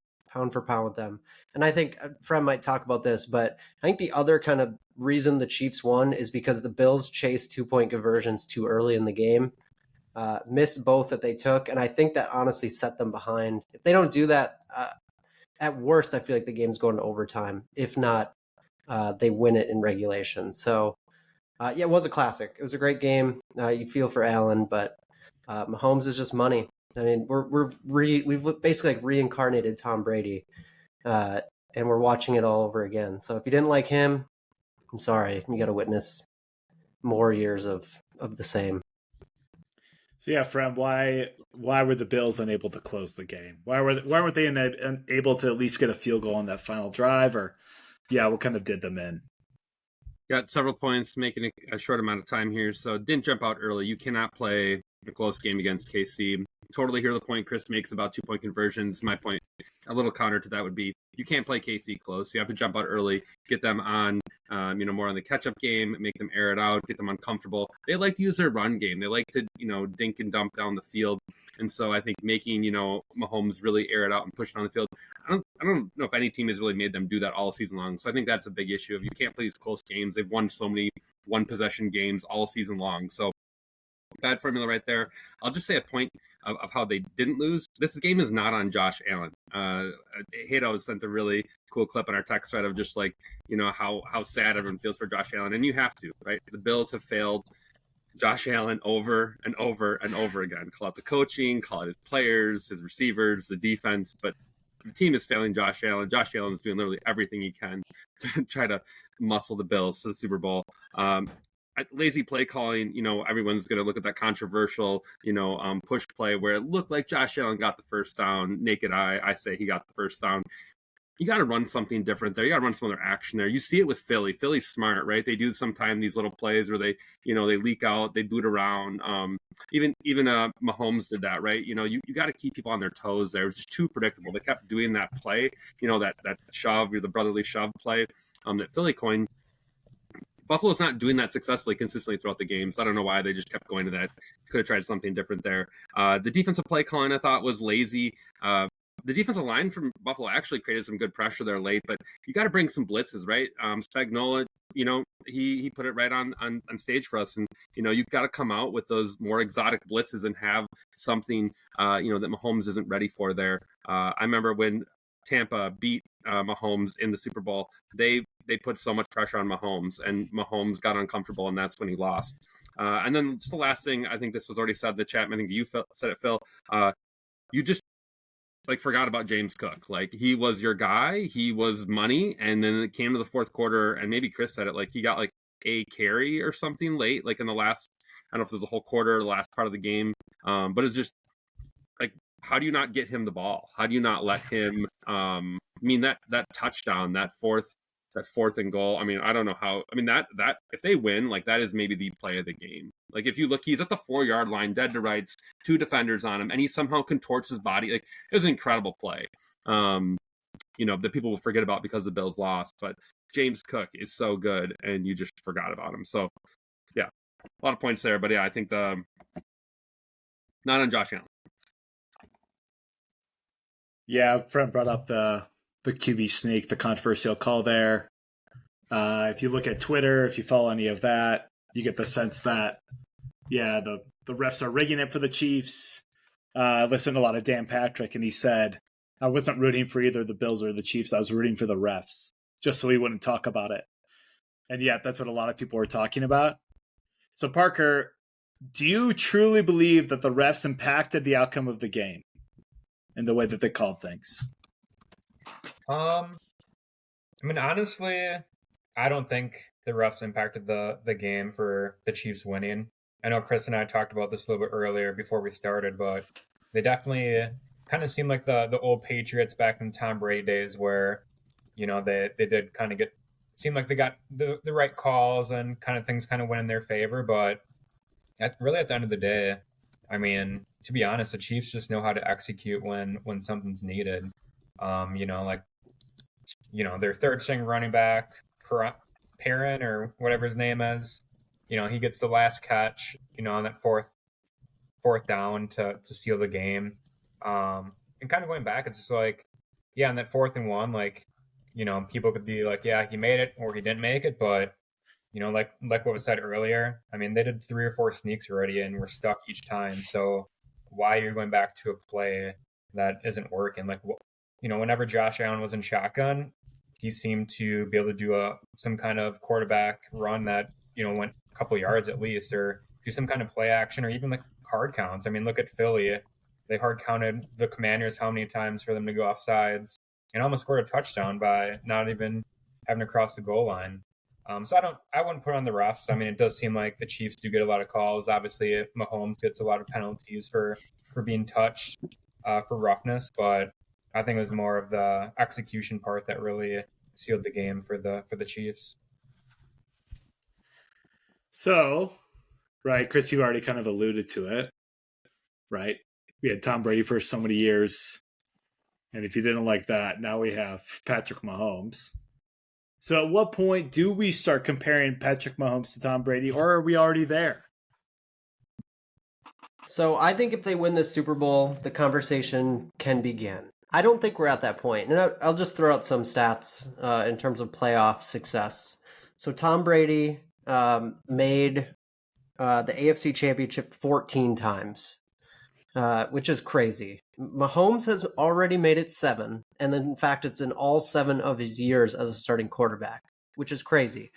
with them. And I think Fred might talk about this, but I think the other kind of reason the Chiefs won is because the Bills chased 2-point conversions too early in the game, missed both that they took, and I think that honestly set them behind. If they don't do that, at worst, I feel like the game's going to overtime. If not, they win it in regulation. So. Yeah, it was a classic. It was a great game. You feel for Allen, but Mahomes is just money. I mean, we've basically like reincarnated Tom Brady, and we're watching it all over again. So if you didn't like him, I'm sorry. You got to witness more years of the same. So yeah, Fred, why were the Bills unable to close the game? Why weren't they able to at least get a field goal on that final drive? Or yeah, what kind of did them in? Got several points, making a short amount of time here. So didn't jump out early. You cannot play a close game against KC. Totally hear the point Chris makes about 2-point conversions. My point, a little counter to that would be you can't play KC close. You have to jump out early, get them on, more on the catch-up game, make them air it out, get them uncomfortable. They like to use their run game. They like to, dink and dump down the field. And so I think making, Mahomes really air it out and push it on the field. I don't know if any team has really made them do that all season long. So I think that's a big issue. If you can't play these close games, they've won so many one-possession games all season long. So bad formula right there. I'll just say a point of how they didn't lose. This game is not on Josh Allen. Hato sent a really cool clip on our text thread of just like, how sad everyone feels for Josh Allen. And you have to, right? The Bills have failed Josh Allen over and over and over again. Call out the coaching, call out his players, his receivers, the defense, but the team is failing Josh Allen. Josh Allen is doing literally everything he can to try to muscle the Bills to the Super Bowl. Lazy play calling, everyone's going to look at that controversial, push play where it looked like Josh Allen got the first down. Naked eye, I say he got the first down. You got to run something different there. You got to run some other action there. You see it with Philly. Philly's smart, right? They do sometimes these little plays where they leak out, they boot around. Even Mahomes did that, right? You got to keep people on their toes there. It was just too predictable. They kept doing that play, that shove, or the brotherly shove play that Philly coined. Buffalo's not doing that successfully consistently throughout the game, so I don't know why they just kept going to that. Could have tried something different there. The defensive play calling, I thought, was lazy. The defensive line from Buffalo actually created some good pressure there late, but you got to bring some blitzes, right? Spagnuolo, he put it right on stage for us, and you've got to come out with those more exotic blitzes and have something that Mahomes isn't ready for there. I remember when Tampa beat Mahomes in the Super Bowl, they put so much pressure on Mahomes, and Mahomes got uncomfortable, and that's when he lost. And then just the last thing, I think this was already said in the chat. I think you said it, Phil. You just forgot about James Cook. He was your guy. He was money. And then it came to the fourth quarter, and maybe Chris said it, he got a carry or something late, in the last, I don't know if it was a whole quarter or the last part of the game. But it's just how do you not get him the ball? How do you not let him, that touchdown, that fourth and goal. I don't know how, that if they win, that is maybe the play of the game. If you look, he's at the 4-yard line, dead to rights, 2 defenders on him, and he somehow contorts his body. It was an incredible play. That people will forget about because the Bills lost, but James Cook is so good and you just forgot about him. So yeah, a lot of points there, but yeah, I think not on Josh Allen. Yeah, Fred brought up the the QB sneak, the controversial call there. If you look at Twitter, if you follow any of that, you get the sense that, yeah, the refs are rigging it for the Chiefs. I listened to a lot of Dan Patrick, and he said, I wasn't rooting for either the Bills or the Chiefs. I was rooting for the refs, just so he wouldn't talk about it. And yet, that's what a lot of people were talking about. So, Parker, do you truly believe that the refs impacted the outcome of the game in the way that they called things? I mean, honestly, I don't think the refs impacted the game for the Chiefs winning. I know Chris and I talked about this a little bit earlier before we started, but they definitely kind of seemed like the old Patriots back in Tom Brady days where, they did kind of seemed like they got the right calls and kind of things kind of went in their favor. But at the end of the day, I mean, to be honest, the Chiefs just know how to execute when something's needed. Their third string running back, Perrin or whatever his name is, he gets the last catch, on that fourth down to seal the game. And kind of going back, it's just like, yeah, on that 4th and 1, like, people could be like, yeah, he made it or he didn't make it, but like what was said earlier, I mean, they did 3 or 4 sneaks already and were stuck each time. So why you're going back to a play that isn't working? Like, whenever Josh Allen was in shotgun, he seemed to be able to do some kind of quarterback run that, went a couple yards at least, or do some kind of play action, or even like hard counts. I mean, look at Philly. They hard counted the Commanders how many times for them to go off sides and almost scored a touchdown by not even having to cross the goal line. So I wouldn't put on the refs. I mean, it does seem like the Chiefs do get a lot of calls. Obviously, Mahomes gets a lot of penalties for being touched for roughness, but I think it was more of the execution part that really sealed the game for the Chiefs. So, right, Chris, you already kind of alluded to it, right? We had Tom Brady for so many years, and if you didn't like that, now we have Patrick Mahomes. So at what point do we start comparing Patrick Mahomes to Tom Brady, or are we already there? So I think if they win this Super Bowl, the conversation can begin. I don't think we're at that point. And I'll just throw out some stats in terms of playoff success. So Tom Brady made the AFC Championship 14 times, which is crazy. Mahomes has already made it 7, and then in fact, it's in all 7 of his years as a starting quarterback, which is crazy.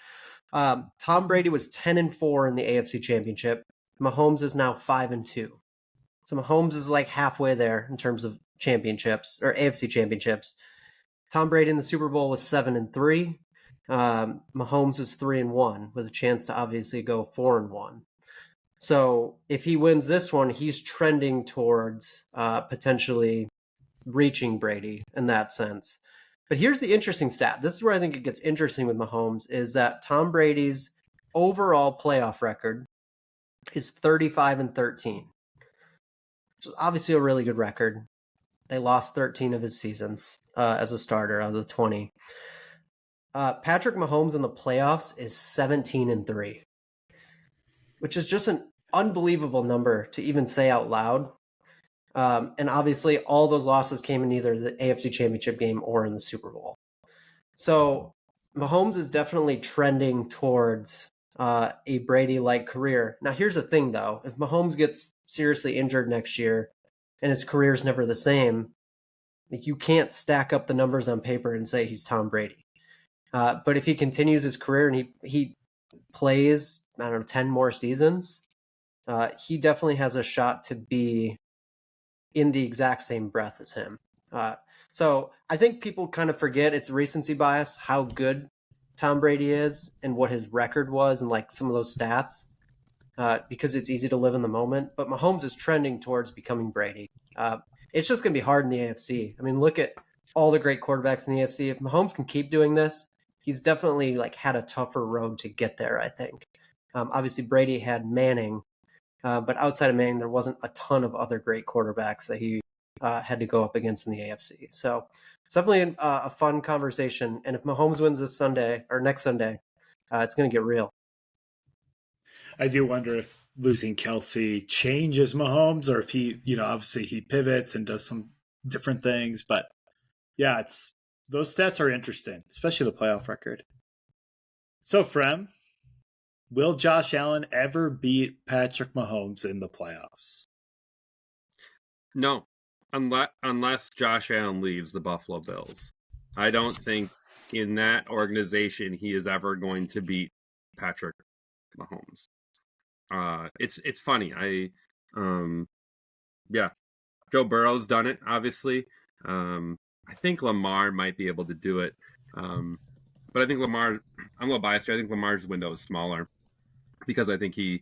Tom Brady was 10-4 in the AFC Championship. Mahomes is now 5-2. So Mahomes is like halfway there in terms of championships or AFC championships. Tom Brady in the Super Bowl was 7-3. Mahomes is 3-1 with a chance to obviously go 4-1. So if he wins this one, he's trending towards potentially reaching Brady in that sense. But here's the interesting stat. This is where I think it gets interesting with Mahomes, is that Tom Brady's overall playoff record is 35-13, which is obviously a really good record. They lost 13 of his seasons as a starter out of the 20. Patrick Mahomes in the playoffs is 17-3, which is just an unbelievable number to even say out loud. And obviously, all those losses came in either the AFC Championship game or in the Super Bowl. So Mahomes is definitely trending towards a Brady-like career. Now, here's the thing, though. If Mahomes gets seriously injured next year and his career is never the same, you can't stack up the numbers on paper and say he's Tom Brady. But if he continues his career and he plays, 10 more seasons, he definitely has a shot to be in the exact same breath as him. So I think people kind of forget, it's recency bias, how good Tom Brady is and what his record was and like some of those stats, because it's easy to live in the moment. But Mahomes is trending towards becoming Brady. It's just going to be hard in the AFC. I mean, look at all the great quarterbacks in the AFC. If Mahomes can keep doing this, he's definitely like had a tougher road to get there, I think. Obviously, Brady had Manning, but outside of Manning, there wasn't a ton of other great quarterbacks that he had to go up against in the AFC. So it's definitely a fun conversation. And if Mahomes wins this Sunday or next Sunday, it's going to get real. I do wonder if losing Kelsey changes Mahomes, or if he, obviously he pivots and does some different things. But yeah, it's Those stats are interesting, especially the playoff record. So, Frem, will Josh Allen ever beat Patrick Mahomes in the playoffs? No, unless Josh Allen leaves the Buffalo Bills. I don't think in that organization he is ever going to beat Patrick Mahomes. It's funny. Joe Burrow's done it, obviously. I think Lamar might be able to do it. But I think Lamar, I'm a little biased here. I think Lamar's window is smaller because I think he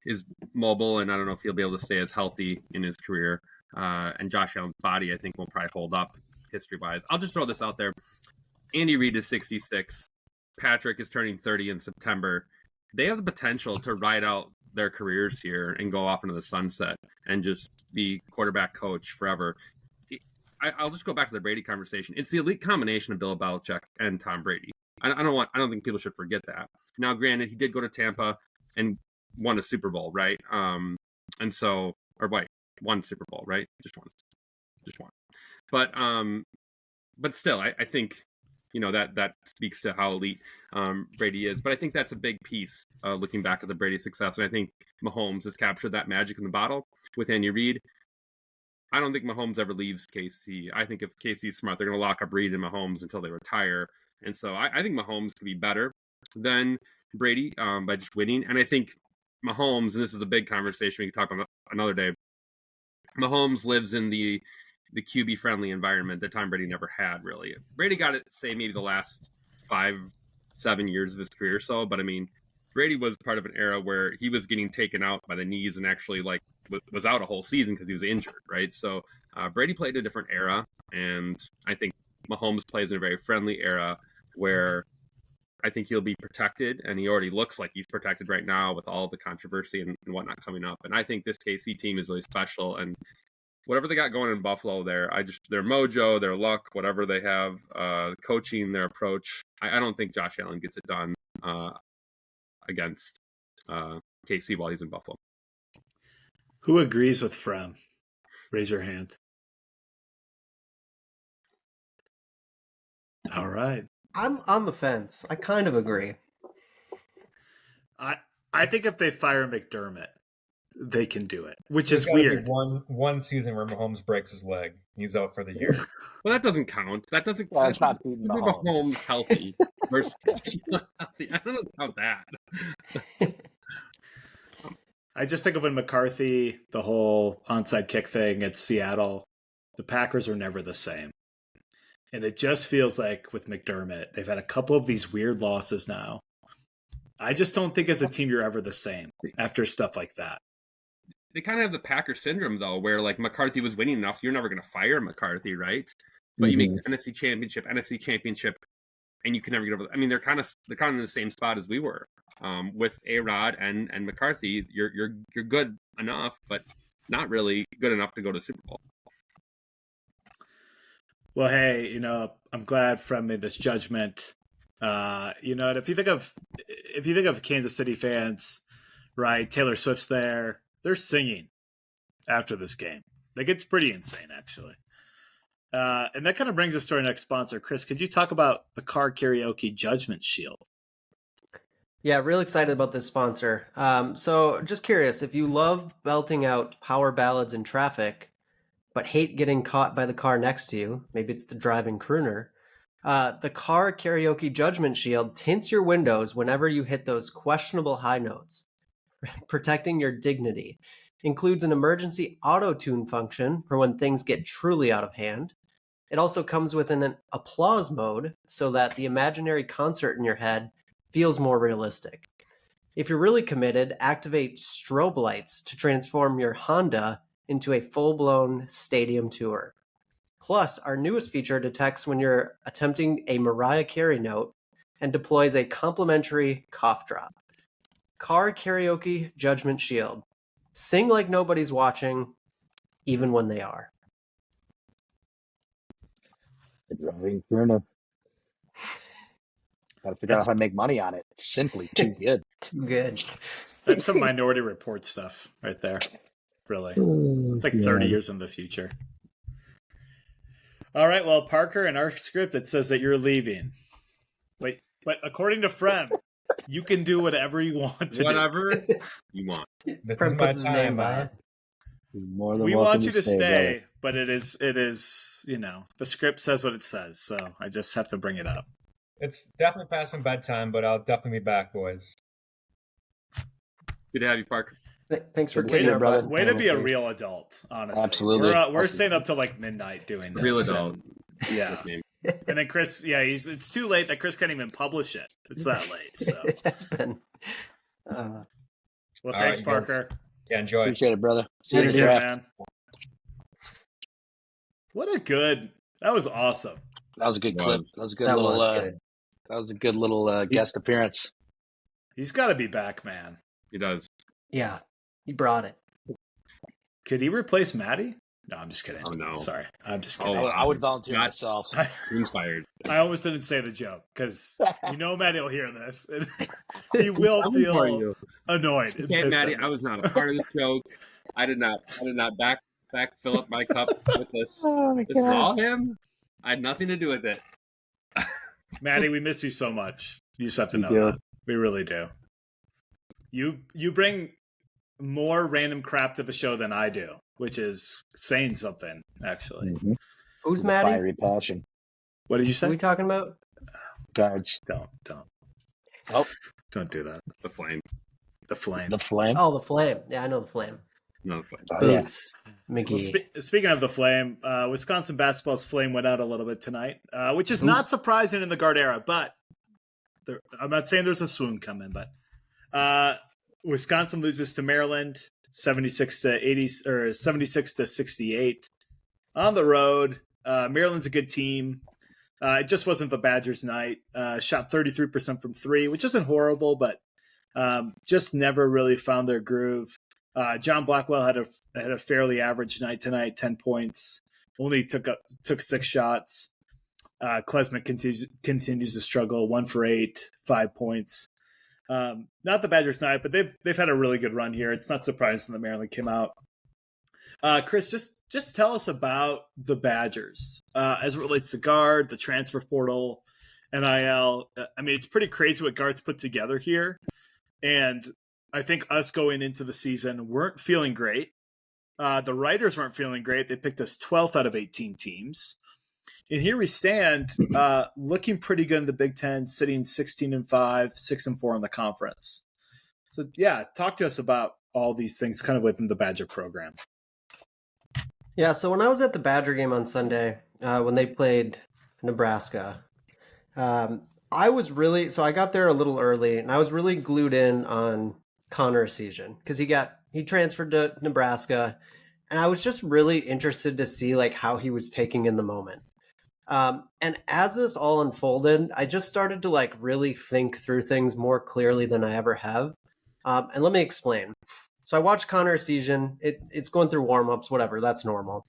is mobile, and I don't know if he'll be able to stay as healthy in his career. And Josh Allen's body, I think, will probably hold up history-wise. I'll just throw this out there. Andy Reid is 66. Patrick is turning 30 in September. They have the potential to ride out their careers here and go off into the sunset and just be quarterback coach forever. I'll just go back to the Brady conversation. It's the elite combination of Bill Belichick and Tom Brady. I don't think people should forget that. Now, granted, he did go to Tampa and won a Super Bowl, right? One Super Bowl, right? Just one. But still, I think that speaks to how elite Brady is. But I think that's a big piece looking back at the Brady success. And I think Mahomes has captured that magic in the bottle with Andy Reid. I don't think Mahomes ever leaves KC. I think if KC's smart, they're going to lock up Reid and Mahomes until they retire. And so I think Mahomes could be better than Brady by just winning. And I think Mahomes, and this is a big conversation we can talk about another day, Mahomes lives in the QB-friendly environment that Tom Brady never had, really. Brady got it, say, maybe the last 5-7 years of his career or so. But, I mean, Brady was part of an era where he was getting taken out by the knees and actually, was out a whole season because he was injured, right? So Brady played a different era, and I think Mahomes plays in a very friendly era where I think he'll be protected, and he already looks like he's protected right now with all the controversy and whatnot coming up. And I think this KC team is really special, and whatever they got going in Buffalo there, their mojo, their luck, whatever they have, coaching, their approach, I don't think Josh Allen gets it done against KC while he's in Buffalo. Who agrees with Frem? Raise your hand. All right. I'm on the fence. I kind of agree. I think if they fire McDermott, they can do it, which There's is weird. One season where Mahomes breaks his leg. He's out for the year. Well, that doesn't count. That doesn't. Well, it's not beating Mahomes healthy versus healthy. I don't count that. I just think of when McCarthy, the whole onside kick thing at Seattle, the Packers are never the same. And it just feels like with McDermott, they've had a couple of these weird losses now. I just don't think as a team you're ever the same after stuff like that. They kind of have the Packer syndrome, though, where McCarthy was winning enough. You're never going to fire McCarthy, right? But you make the NFC Championship, and you can never get over. I mean, they're kind of in the same spot as we were with A-Rod and McCarthy. You're good enough, but not really good enough to go to Super Bowl. Well, hey, I'm glad Frem made this judgment. And if you think of Kansas City fans, right? Taylor Swift's there. They're singing after this game. It's pretty insane, actually. And that kind of brings us to our next sponsor. Chris, could you talk about the Car Karaoke Judgment Shield? Yeah, real excited about this sponsor. So just curious, if you love belting out power ballads in traffic, but hate getting caught by the car next to you, maybe it's the driving crooner, the Car Karaoke Judgment Shield tints your windows whenever you hit those questionable high notes, protecting your dignity. Includes an emergency auto-tune function for when things get truly out of hand. It also comes with an applause mode so that the imaginary concert in your head feels more realistic. If you're really committed, activate strobe lights to transform your Honda into a full-blown stadium tour. Plus, our newest feature detects when you're attempting a Mariah Carey note and deploys a complimentary cough drop. Car Karaoke Judgment Shield. Sing like nobody's watching, even when they are. The driving crooner. Gotta figure out how to make money on it. It's simply too good. Too good. That's some Minority Report stuff right there. Really. It's like 30 years in the future. All right. Well, Parker, in our script, it says that you're leaving. Wait, but according to Frem, you can do whatever you want to Whatever you want. This Fred is my puts his name time, by huh? it. More do. than We welcome want you to stay, brother. but it is, the script says what it says. So I just have to bring it up. It's definitely past my bedtime, but I'll definitely be back, boys. Good to have you, Parker. Thanks for Good to see kicking you, our brother. butt. Way to be a fantasy. real adult, honestly. Absolutely. We're Awesome. staying up till like midnight doing this. Real and- adult. Yeah. Nickname. And then Chris, it's too late that Chris can't even publish it. It's that late. So, It's been. well, All thanks, right, you guys. Parker. Yeah, enjoy. Appreciate it, brother. See you in Later, the Take care, draft. man. That was awesome. That was a good clip. That was a good That little. was good. That was a good little guest appearance. He's got to be back, man. He does. Yeah, he brought it. Could he replace Maddie? No, I'm just kidding. Oh, no. Sorry, I'm just I kidding. would, I would volunteer Not- myself. Inspired. I almost didn't say the joke because Maddie will hear this and he will Coming for feel you. annoyed. and Okay, pissed Maddie, at me. I was not a part of this joke. I did not back fill up my cup with this. Oh my This is all him. I had nothing to do with it. Maddie, we miss you so much. You just have to know Yeah. that. We really do. You bring more random crap to the show than I do, which is saying something, actually. Who's Maddie? Fiery passion. What did you What are say? we talking about? Guards. Don't. Oh. Don't do that. The flame. The flame. The flame. Oh, the flame. Yeah, I know the flame. No, the flame. Oh, yeah. Boots. Well, Mickey. speaking of the flame, Wisconsin basketball's flame went out a little bit tonight, which is not surprising in the guard era. But I'm not saying there's a swoon coming, but Wisconsin loses to Maryland 76-80 or 76-68 on the road. Maryland's a good team. It just wasn't the Badgers' night. Shot 33% from three, which isn't horrible, but just never really found their groove. John Blackwell had a fairly average night tonight, 10 points. Only took 6 shots. Klesmit continues to struggle, 1 for 8, 5 points. Not the Badgers' night, but they've had a really good run here. It's not surprising that Maryland came out. Chris, just tell us about the Badgers as it relates to guard, the transfer portal, NIL. I mean, it's pretty crazy what guards put together here, and I think us going into the season weren't feeling great. The writers weren't feeling great. They picked us 12th out of 18 teams. And here we stand, looking pretty good in the Big Ten, sitting 16-5, 6-4 in the conference. So, yeah, talk to us about all these things kind of within the Badger program. Yeah, so when I was at the Badger game on Sunday, when they played Nebraska, I got there a little early, and I was really glued in on Connor Essegian because he transferred to Nebraska, and I was just really interested to see like how he was taking in the moment. And as this all unfolded, I just started to like really think through things more clearly than I ever have. And let me explain. So I watched Connor Essegian. It's going through warm-ups, whatever, that's normal.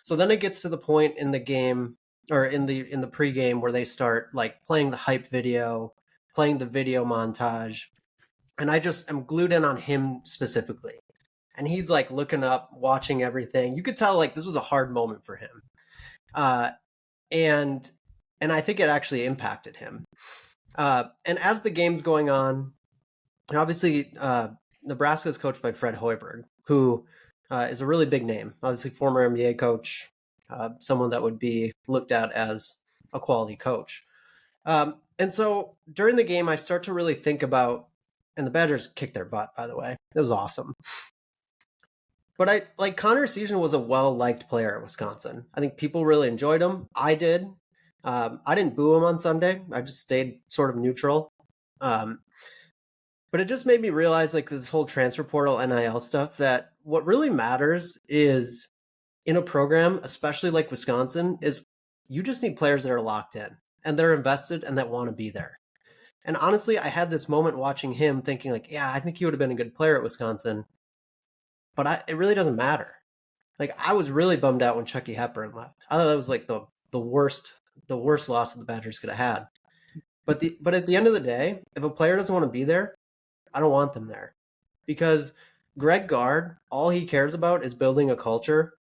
So then it gets to the point in the game or in the pregame where they start like playing the hype video, playing the video montage. And I just am glued in on him specifically. And he's like looking up, watching everything. You could tell like this was a hard moment for him. And I think it actually impacted him. And as the game's going on, obviously Nebraska is coached by Fred Hoiberg, who is a really big name. Obviously former NBA coach, someone that would be looked at as a quality coach. And so during the game, I start to really think about, and the Badgers kicked their butt, by the way. It was awesome. But Connor Essegian was a well-liked player at Wisconsin. I think people really enjoyed him. I did. I didn't boo him on Sunday. I just stayed sort of neutral. But it just made me realize like this whole transfer portal NIL stuff, that what really matters is in a program, especially like Wisconsin, is you just need players that are locked in and they're invested and that want to be there. And honestly, I had this moment watching him thinking like, yeah, I think he would have been a good player at Wisconsin. But it really doesn't matter. Like I was really bummed out when Chucky Hepburn left. I thought that was like the worst loss that the Badgers could have had. But at the end of the day, if a player doesn't want to be there, I don't want them there. Because Greg Gard, all he cares about is building a culture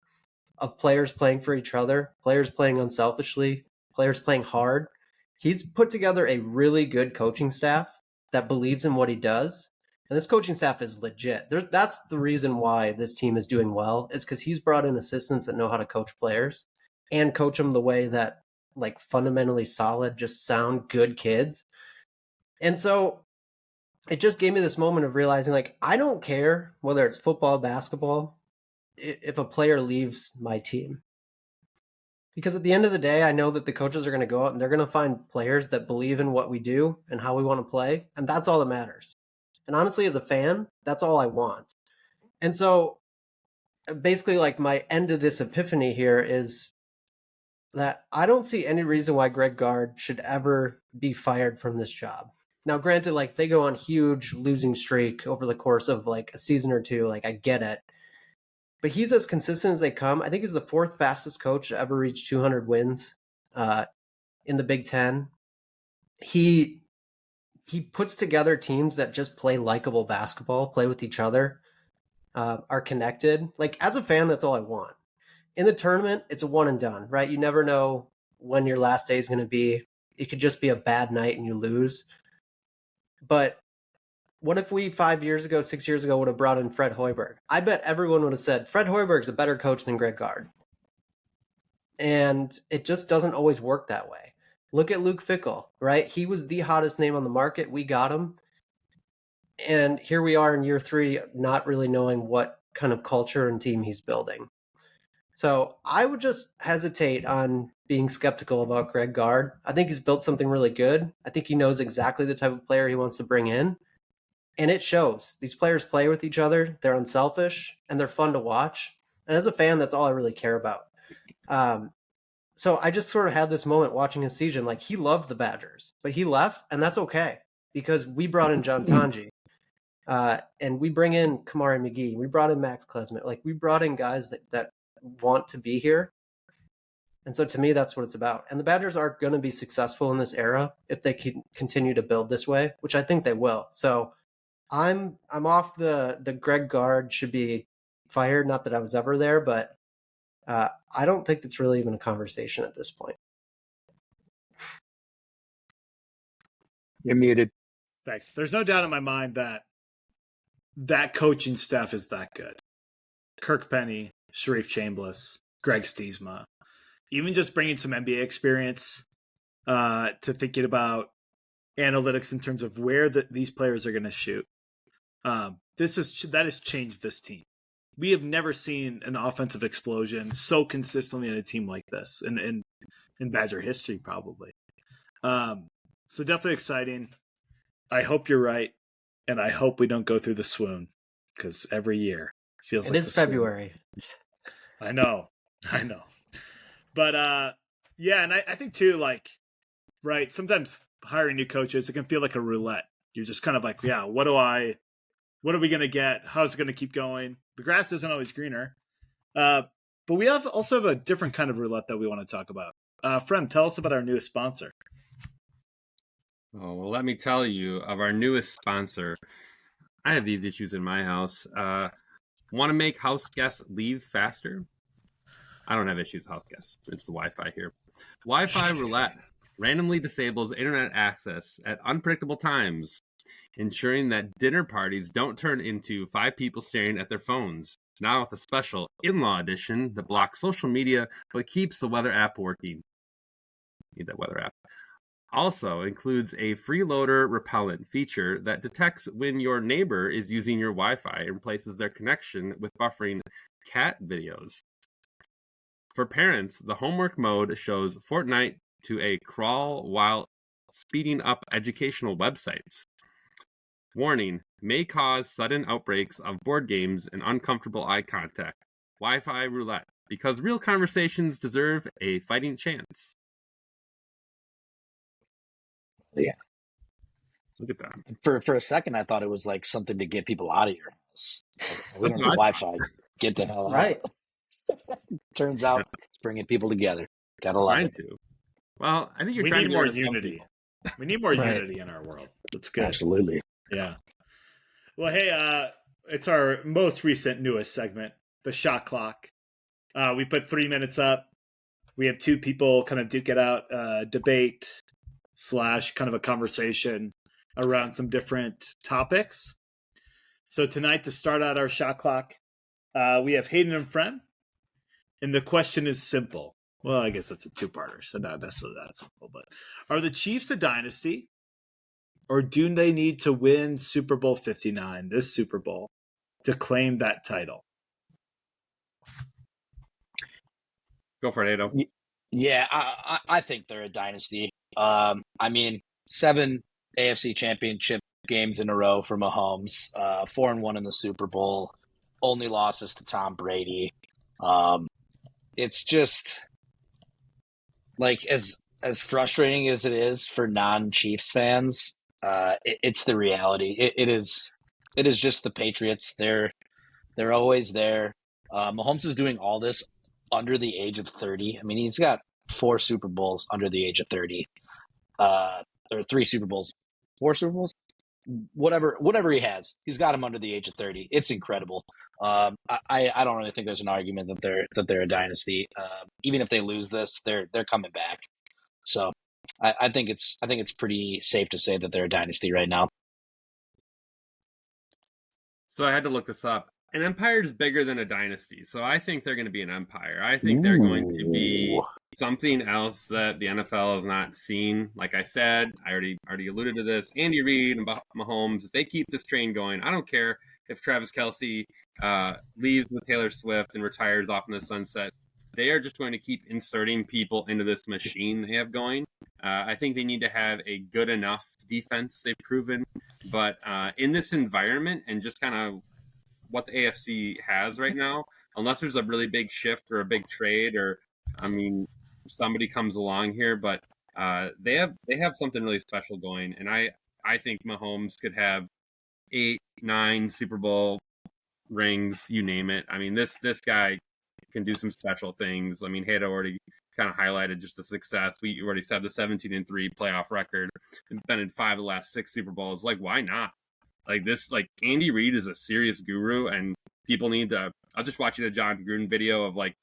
of players playing for each other, players playing unselfishly, players playing hard. He's put together a really good coaching staff that believes in what he does. And this coaching staff is legit. That's the reason why this team is doing well, is because he's brought in assistants that know how to coach players and coach them the way that, like, fundamentally solid, just sound good kids. And so it just gave me this moment of realizing, like, I don't care whether it's football, basketball, if a player leaves my team. Because at the end of the day, I know that the coaches are going to go out and they're going to find players that believe in what we do and how we want to play. And that's all that matters. And honestly, as a fan, that's all I want. And so basically, like, my end of this epiphany here is that I don't see any reason why Greg Gard should ever be fired from this job. Now, granted, like, they go on huge losing streak over the course of like a season or two. Like, I get it. But he's as consistent as they come. I think he's the fourth fastest coach to ever reach 200 wins in the Big Ten. He puts together teams that just play likable basketball, play with each other, are connected. Like, as a fan, that's all I want. In the tournament, it's a one and done, right? You never know when your last day is going to be. It could just be a bad night and you lose. But what if we 5 years ago, 6 years ago would have brought in Fred Hoiberg? I bet everyone would have said, Fred Hoiberg's a better coach than Greg Gard. And it just doesn't always work that way. Look at Luke Fickell, right? He was the hottest name on the market. We got him. And here we are in year 3, not really knowing what kind of culture and team he's building. So I would just hesitate on being skeptical about Greg Gard. I think he's built something really good. I think he knows exactly the type of player he wants to bring in. And it shows. These players play with each other. They're unselfish and they're fun to watch. And as a fan, that's all I really care about. So I just sort of had this moment watching his season. Like, he loved the Badgers, but he left, and that's okay because we brought in John Tanji. And we bring in Kamari McGee. We brought in Max Klesmit. Like, we brought in guys that want to be here. And so to me, that's what it's about. And the Badgers are going to be successful in this era if they can continue to build this way, which I think they will. So I'm off the Greg Gard should be fired. Not that I was ever there, but I don't think it's really even a conversation at this point. You're muted. Thanks. There's no doubt in my mind that coaching staff is that good. Kirk Penny, Sharif Chambliss, Greg Stiesma, even just bringing some NBA experience to thinking about analytics in terms of where these players are going to shoot. That has changed this team. We have never seen an offensive explosion so consistently in a team like this in Badger history, probably. So definitely exciting. I hope you're right, and I hope we don't go through the swoon, because every year feels like it is February. I know. But yeah, and I think too, like, right, sometimes hiring new coaches, it can feel like a roulette. You're just kind of like, yeah, what are we going to get? How's it going to keep going? The grass isn't always greener. But we also have a different kind of roulette that we want to talk about. Friend, tell us about our newest sponsor. Oh, well, let me tell you of our newest sponsor. I have these issues in my house. Want to make house guests leave faster? I don't have issues with house guests. It's the Wi-Fi here. Wi-Fi roulette randomly disables internet access at unpredictable times, ensuring that dinner parties don't turn into 5 people staring at their phones. Now with a special in-law edition that blocks social media but keeps the weather app working. Need that weather app. Also includes a freeloader repellent feature that detects when your neighbor is using your Wi-Fi and replaces their connection with buffering cat videos. For parents, the homework mode shows Fortnite to a crawl while speeding up educational websites. Warning, may cause sudden outbreaks of board games and uncomfortable eye contact. Wi-Fi roulette, because real conversations deserve a fighting chance. Yeah. Look at that. For a second, I thought it was like something to get people out of your house. Like, we That's don't need what I Wi-Fi. Get the hell out. Right. Turns out it's bringing people together. Gotta love Trying it. to. Well, I think you're We trying need to more get rid of some unity. people. We need more Right. unity in our world. That's good. Absolutely. Yeah. Well, hey, it's our most recent newest segment, the shot clock. We put 3 minutes up. We have two people kind of duke it out, debate / kind of a conversation around some different topics. So tonight, to start out our shot clock, we have Hayden and Friend. And the question is simple. Well, I guess it's a two-parter, so not necessarily that simple. But are the Chiefs a dynasty, or do they need to win Super Bowl 59, this Super Bowl, to claim that title? Go for it, Ado. Yeah, I think they're a dynasty. I mean, 7 AFC Championship games in a row for Mahomes, 4-1 in the Super Bowl, only losses to Tom Brady. It's just like as frustrating as it is for non-Chiefs fans. It's the reality. It is just the Patriots. They're always there. Mahomes is doing all this under the age of 30. I mean, he's got 4 Super Bowls under the age of 30, or 3 Super Bowls, 4 Super Bowls, whatever he has. He's got him under the age of 30. It's incredible. I don't really think there's an argument that they're a dynasty. Even if they lose this, they're coming back. So I think it's pretty safe to say that they're a dynasty right now. So I had to look this up. An empire is bigger than a dynasty. So I think they're going to be an empire. I think they're going to be something else that the NFL has not seen. Like I said, I already alluded to this. Andy Reid and Mahomes, if they keep this train going, I don't care if Travis Kelce leaves with Taylor Swift and retires off in the sunset. They are just going to keep inserting people into this machine they have going. I think they need to have a good enough defense, they've proven. But in this environment and just kind of what the AFC has right now, unless there's a really big shift or a big trade, or I mean, somebody comes along here, but they have something really special going, and I think Mahomes could have 8, 9 Super Bowl rings, you name it. I mean, this guy can do some special things. I mean, Hayden already kind of highlighted just the success. We already said the 17-3 playoff record, and been in 5 of the last 6 Super Bowls. Like, why not? Like Andy Reid is a serious guru, and people need to. I was just watching a John Gruden video of like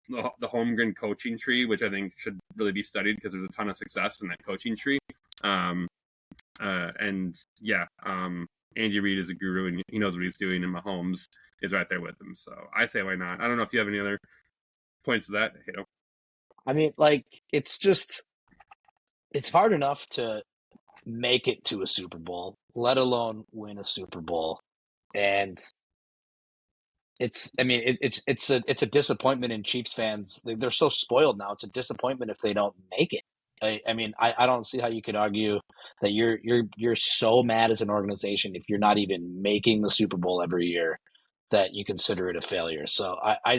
the Holmgren coaching tree, which I think should really be studied because there's a ton of success in that coaching tree. And yeah, Andy Reid is a guru, and he knows what he's doing, and Mahomes is right there with him. So I say, why not? I don't know if you have any other points to that. I mean, like, it's hard enough to make it to a Super Bowl, let alone win a Super Bowl. And it's a disappointment in Chiefs fans. They're so spoiled now. It's a disappointment if they don't make it. I mean, I don't see how you could argue that you're so mad as an organization if you're not even making the Super Bowl every year that you consider it a failure. So I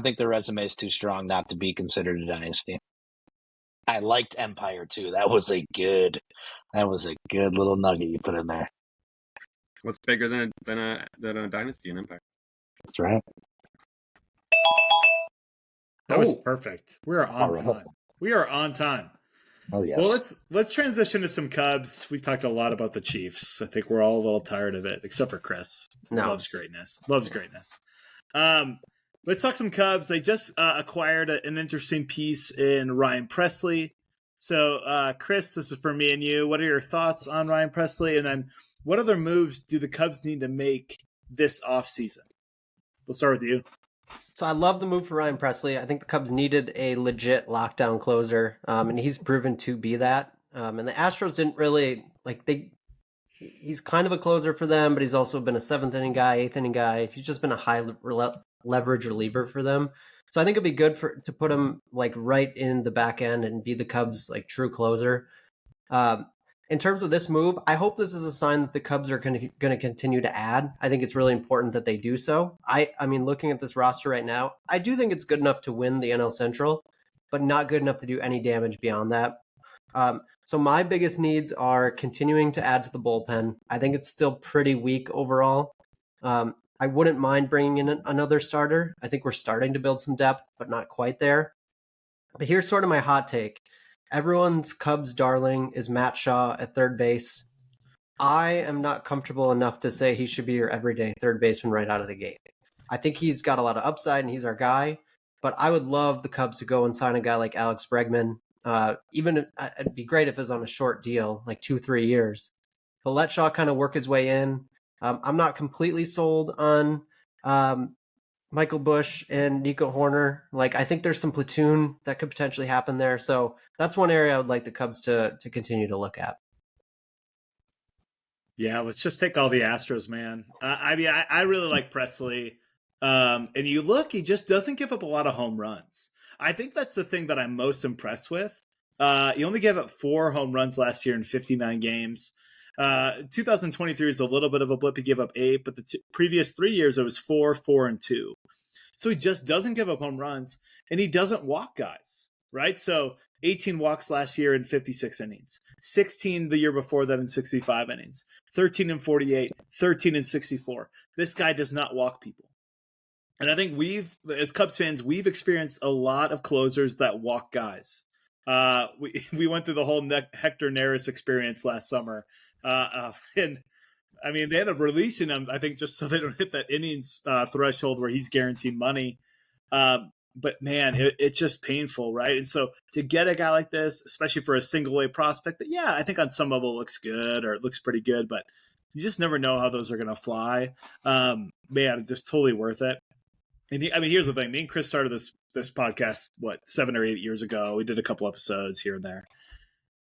think their resume is too strong not to be considered a dynasty. I liked Empire too. That was a good little nugget you put in there. What's bigger than a dynasty and Empire? That's right. That was perfect. We are on time. We are on time. Oh yes. Well, let's transition to some Cubs. We've talked a lot about the Chiefs. I think we're all a little tired of it, except for Chris. No. Loves greatness. Let's talk some Cubs. They just acquired an interesting piece in Ryan Presley. So, Chris, this is for me and you. What are your thoughts on Ryan Presley? And then what other moves do the Cubs need to make this offseason? We'll start with you. So I love the move for Ryan Presley. I think the Cubs needed a legit lockdown closer, and he's proven to be that. And the Astros didn't really, he's kind of a closer for them, but he's also been a 7th inning guy, 8th inning guy. He's just been a high leverage reliever for them. So I think it'd be good to put him right in the back end and be the Cubs true closer. In terms of this move, I hope this is a sign that the Cubs are going to continue to add. I think it's really important that they do so. I mean, looking at this roster right now, I do think it's good enough to win the NL Central, but not good enough to do any damage beyond that. So my biggest needs are continuing to add to the bullpen. I think it's still pretty weak overall. I wouldn't mind bringing in another starter. I think we're starting to build some depth, but not quite there. But here's sort of my hot take. Everyone's Cubs darling is Matt Shaw at third base. I am not comfortable enough to say he should be your everyday third baseman right out of the gate. I think he's got a lot of upside and he's our guy, but I would love the Cubs to go and sign a guy like Alex Bregman. It'd be great if it was on a short deal, like 2-3 years. But let Shaw kind of work his way in. I'm not completely sold on Michael Bush and Nico Horner. Like, I think there's some platoon that could potentially happen there. So that's one area I would like the Cubs to continue to look at. Yeah, let's just take all the Astros, man. I really like Presley. And you look, he just doesn't give up a lot of home runs. I think that's the thing that I'm most impressed with. He only gave up 4 home runs last year in 59 games. 2023 is a little bit of a blip. He gave up 8, but the previous 3 years it was 4, 4, and 2. So he just doesn't give up home runs, and he doesn't walk guys, right? So 18 walks last year in 56 innings, 16 the year before that in 65 innings, 13 in 48, 13 in 64. This guy does not walk people. And I think as Cubs fans, we've experienced a lot of closers that walk guys. We went through the whole Hector Neris experience last summer. And I mean, they ended up releasing him, I think, just so they don't hit that innings threshold where he's guaranteed money. But man, it's just painful, right? And so to get a guy like this, especially for a single A prospect, that I think on some level looks good or it looks pretty good, but you just never know how those are going to fly. Man, just totally worth it. And here's the thing: me and Chris started this podcast 7 or 8 years ago. We did a couple episodes here and there.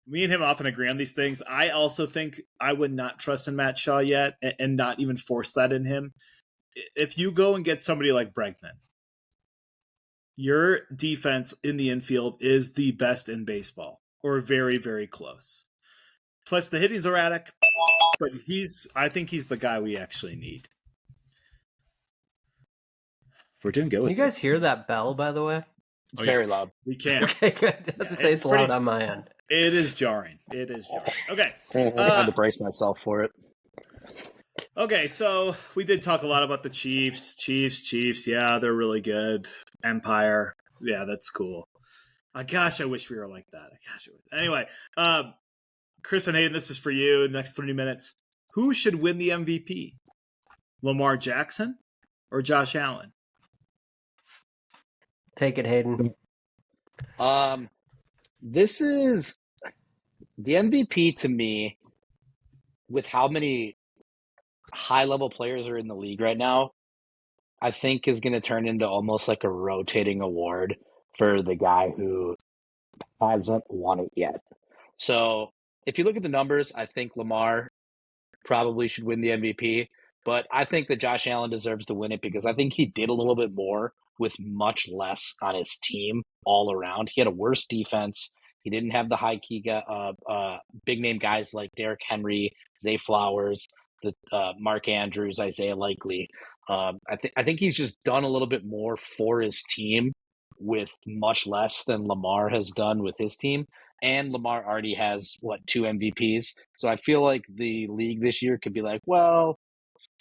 Me and him often agree on these things. I also think I would not trust in Matt Shaw yet, and not even force that in him. If you go and get somebody like Bregman, your defense in the infield is the best in baseball, or very, very close. Plus, the hitting's erratic, but I think he's the guy we actually need. We're doing good. Can you guys hear that bell, by the way? It's very loud. We can. Okay, good. It's loud on my end. It is jarring. Okay. I had to brace myself for it. Okay, so we did talk a lot about the Chiefs. Chiefs. Yeah, they're really good. Empire. Yeah, that's cool. Gosh, I wish we were like that. Anyway, Chris and Hayden, this is for you in the next 30 minutes. Who should win the MVP? Lamar Jackson or Josh Allen? Take it, Hayden. This is the MVP to me, with how many high-level players are in the league right now, I think is going to turn into almost like a rotating award for the guy who hasn't won it yet. So if you look at the numbers, I think Lamar probably should win the MVP, but I think that Josh Allen deserves to win it because I think he did a little bit more with much less on his team all around. He had a worse defense. He didn't have the high-key big name guys like Derrick Henry, Zay Flowers, Mark Andrews, Isaiah Likely. I think he's just done a little bit more for his team with much less than Lamar has done with his team. And Lamar already has, 2 MVPs. So I feel like the league this year could be like, well,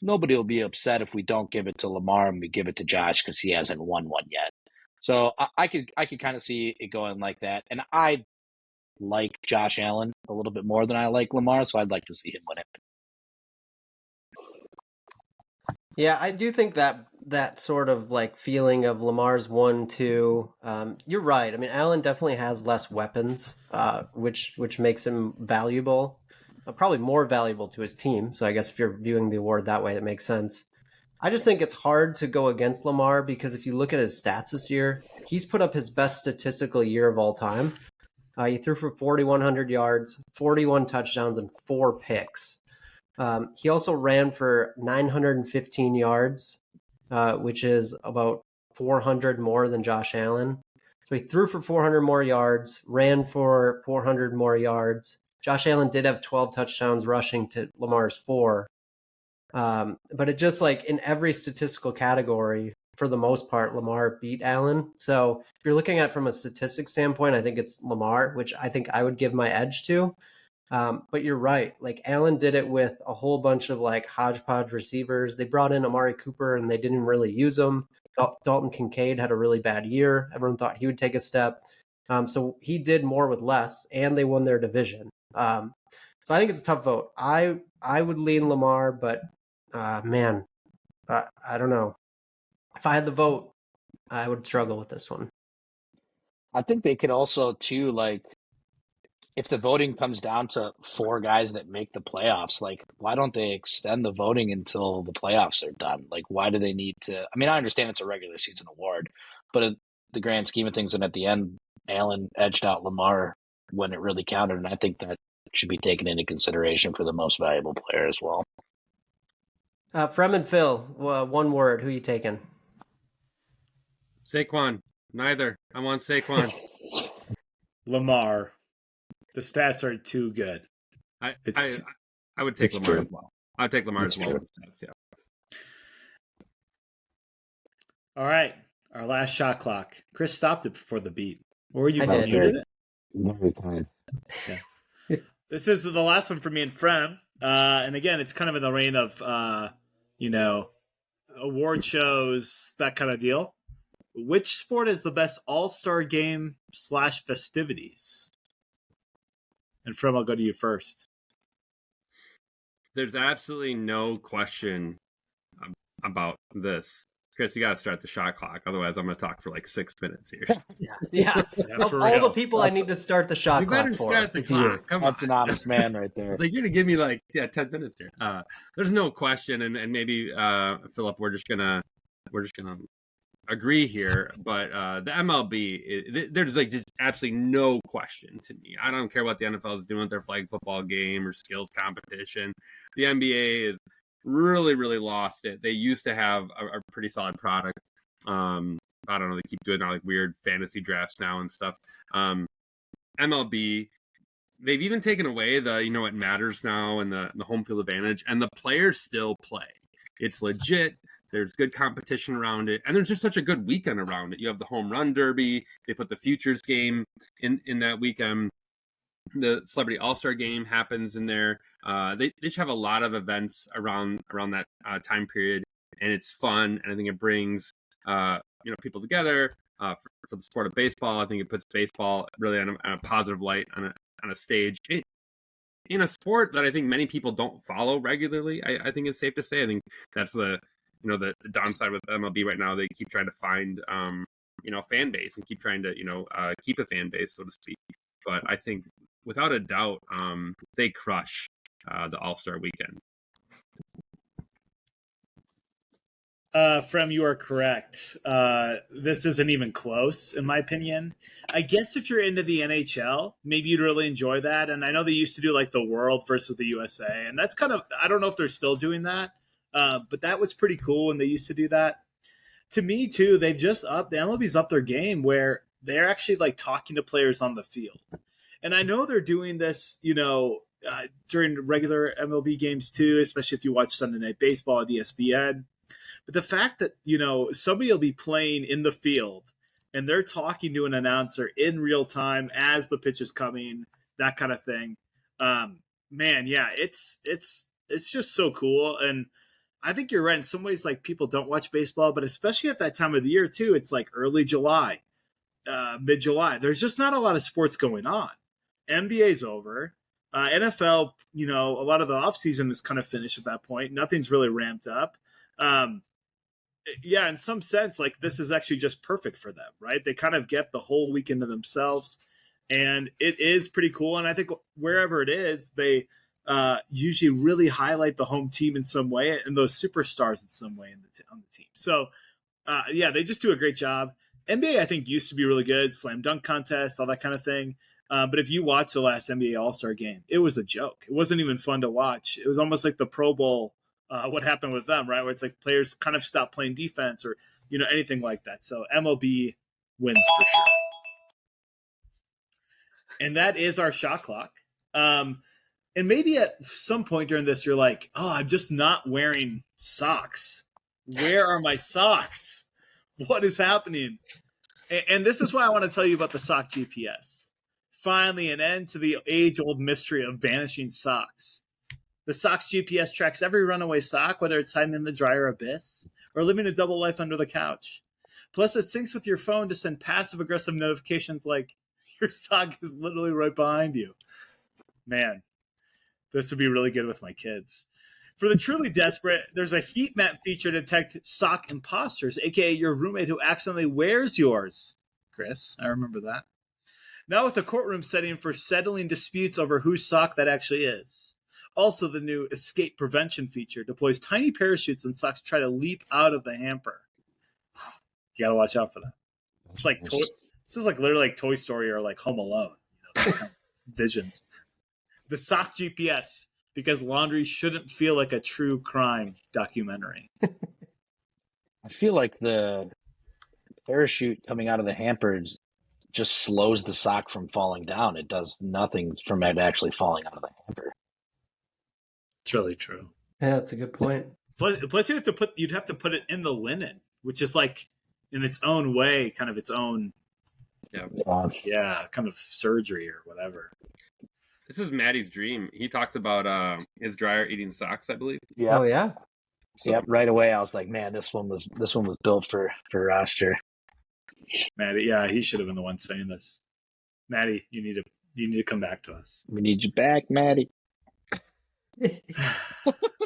nobody will be upset if we don't give it to Lamar and we give it to Josh because he hasn't won one yet. So I could kind of see it going like that. And I like Josh Allen a little bit more than I like Lamar, so I'd like to see him win it. Yeah, I do think that sort of like feeling of Lamar's 1-2. You're right. I mean, Allen definitely has less weapons, which makes him valuable, probably more valuable to his team. So I guess if you're viewing the award that way, that makes sense. I just think it's hard to go against Lamar because if you look at his stats this year, he's put up his best statistical year of all time. He threw for 4,100 yards, 41 touchdowns, and 4 picks. He also ran for 915 yards, which is about 400 more than Josh Allen. So he threw for 400 more yards, ran for 400 more yards. Josh Allen did have 12 touchdowns rushing to Lamar's 4. But it just like in every statistical category, for the most part, Lamar beat Allen. So if you're looking at it from a statistics standpoint, I think it's Lamar, which I think I would give my edge to. But you're right. Like Allen did it with a whole bunch of like hodgepodge receivers. They brought in Amari Cooper and they didn't really use him. Dalton Kincaid had a really bad year. Everyone thought he would take a step. So he did more with less, and they won their division. So I think it's a tough vote. I would lean Lamar, but man, I don't know. If I had the vote, I would struggle with this one. I think they could also too, like, if the voting comes down to 4 guys that make the playoffs, like, why don't they extend the voting until the playoffs are done? Like, why do they need to? I mean, I understand it's a regular season award, but in the grand scheme of things, and at the end, Allen edged out Lamar when it really counted, and I think that should be taken into consideration for the most valuable player as well. Frem and Phil, one word. Who you taking? Saquon. Neither. I want Saquon. Lamar. The stats are too good. I would take It's Lamar true. as well. I'd take Lamar It's as well. true. Yeah. All right. Our last shot clock. Chris stopped it before the beat. Or you I did. muted it? Very kind. This is the last one for me and Frem. And again, it's kind of in the reign of, award shows, that kind of deal. Which sport is the best all-star game / festivities? And Frem, I'll go to you first. There's absolutely no question about this. Chris, you got to start the shot clock. Otherwise, I'm going to talk for like 6 minutes here. Yeah. Of for all real. the people I need to start the shot You clock better for, start the it's you. clock. Come That's on. an honest man right there. It's like you're gonna give me like 10 minutes here. There's no question, and maybe Philip, we're just gonna agree here. But the MLB, there's like just absolutely no question to me. I don't care what the NFL is doing with their flag football game or skills competition. The NBA is really, really lost it. They used to have a pretty solid product. I don't know. They keep doing like weird fantasy drafts now and stuff. MLB. They've even taken away the, what matters now and the home field advantage, and the players still play. It's legit. There's good competition around it, and there's just such a good weekend around it. You have the home run derby. They put the futures game in that weekend. The Celebrity All-Star game happens in there. They just have a lot of events around that time period, and it's fun, and I think it brings people together for the sport of baseball. I think it puts baseball really on a positive light on a stage in a sport that I think many people don't follow regularly. I think it's safe to say. I think that's the downside with MLB right now. They keep trying to find fan base and keep trying to keep a fan base, so to speak. But I think without a doubt they crush the All-Star weekend. Frem, you are correct. This isn't even close, in my opinion. I guess if you're into the NHL, maybe you'd really enjoy that. And I know they used to do like the World versus the USA, and that's kind of, I don't know if they're still doing that, but that was pretty cool when they used to do that. To me, too, they've just the MLB's up their game where they're actually like talking to players on the field. And I know they're doing this, during regular MLB games too, especially if you watch Sunday Night Baseball at ESPN. But the fact that, somebody will be playing in the field and they're talking to an announcer in real time as the pitch is coming, that kind of thing. Man, yeah, it's just so cool. And I think you're right. In some ways, like, people don't watch baseball, but especially at that time of the year too, it's like early July, mid-July. There's just not a lot of sports going on. NBA's over. NFL, a lot of the offseason is kind of finished at that point. Nothing's really ramped up. In some sense, like, this is actually just perfect for them, right? They kind of get the whole weekend to themselves, and it is pretty cool. And I think wherever it is, they usually really highlight the home team in some way and those superstars in some way on the team. So, they just do a great job. NBA, I think, used to be really good, slam dunk contest, all that kind of thing. But if you watch the last NBA All-Star game, it was a joke. It wasn't even fun to watch. It was almost like the Pro Bowl. What happened with them, right? Where it's like players kind of stop playing defense or, anything like that. So MLB wins for sure. And that is our shot clock. And maybe at some point during this, you're like, oh, I'm just not wearing socks. Where are my socks? What is happening? And this is why I want to tell you about the sock GPS. Finally, an end to the age-old mystery of vanishing socks. The Sock's GPS tracks every runaway sock, whether it's hiding in the dryer abyss or living a double life under the couch. Plus, it syncs with your phone to send passive-aggressive notifications like, your sock is literally right behind you. Man, this would be really good with my kids. For the truly desperate, there's a heat map feature to detect sock imposters, aka your roommate who accidentally wears yours. Chris, I remember that. Now with a courtroom setting for settling disputes over whose sock that actually is. Also, the new escape prevention feature deploys tiny parachutes when socks try to leap out of the hamper. You gotta watch out for that. It's like this is like literally like Toy Story or like Home Alone. Those kind of visions. The sock GPS, because laundry shouldn't feel like a true crime documentary. I feel like the parachute coming out of the hamper just slows the sock from falling down. It does nothing from it actually falling out of the hamper. It's really true. Yeah, that's a good point. Plus you'd have to put it in the linen, which is like in its own way, kind of its own kind of surgery or whatever. This is Maddie's dream. He talks about his dryer eating socks, I believe. Yeah. Oh yeah. So, yep. Right away, I was like, man, this one was built for roster. Maddie, yeah, he should have been the one saying this. Maddie, you need to come back to us. We need you back, Maddie.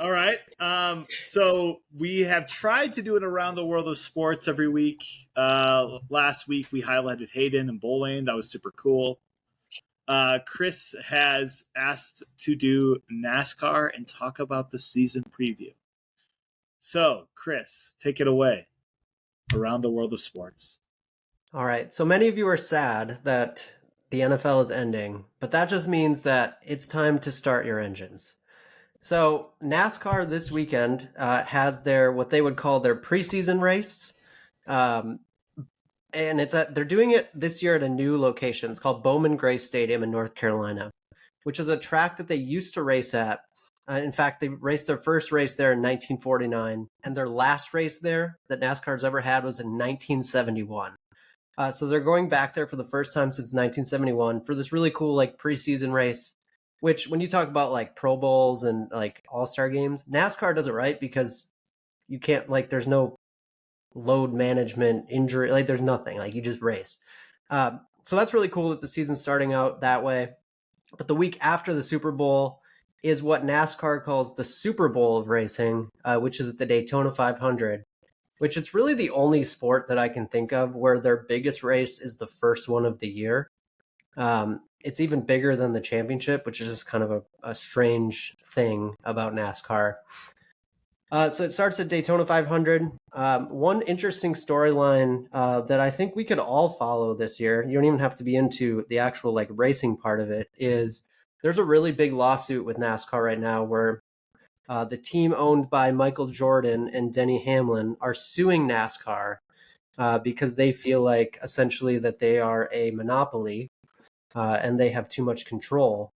All right. So we have tried to do it around the world of sports every week. Last week we highlighted Hayden and bowling. That was super cool. Chris has asked to do NASCAR and talk about the season preview. So, Chris, take it away. Around the world of sports. All right. So many of you are sad that the NFL is ending, but that just means that it's time to start your engines. So NASCAR this weekend has their what they would call their preseason race, and they're doing it this year at a new location. It's called Bowman Gray Stadium in North Carolina, which is a track that they used to race at. In fact, they raced their first race there in 1949, and their last race there that NASCAR's ever had was in 1971. So they're going back there for the first time since 1971 for this really cool like preseason race, which when you talk about like Pro Bowls and like All-Star games, NASCAR does it right because you can't like there's no load management, injury, like there's nothing, like you just race. So that's really cool that the season's starting out that way. But the week after the Super Bowl is what NASCAR calls the Super Bowl of racing, which is at the Daytona 500, which it's really the only sport that I can think of where their biggest race is the first one of the year. It's even bigger than the championship, which is just kind of a strange thing about NASCAR. So it starts at Daytona 500. One interesting storyline that I think we could all follow this year, you don't even have to be into the actual like racing part of it, is there's a really big lawsuit with NASCAR right now where the team owned by Michael Jordan and Denny Hamlin are suing NASCAR because they feel like essentially that they are a monopoly and they have too much control.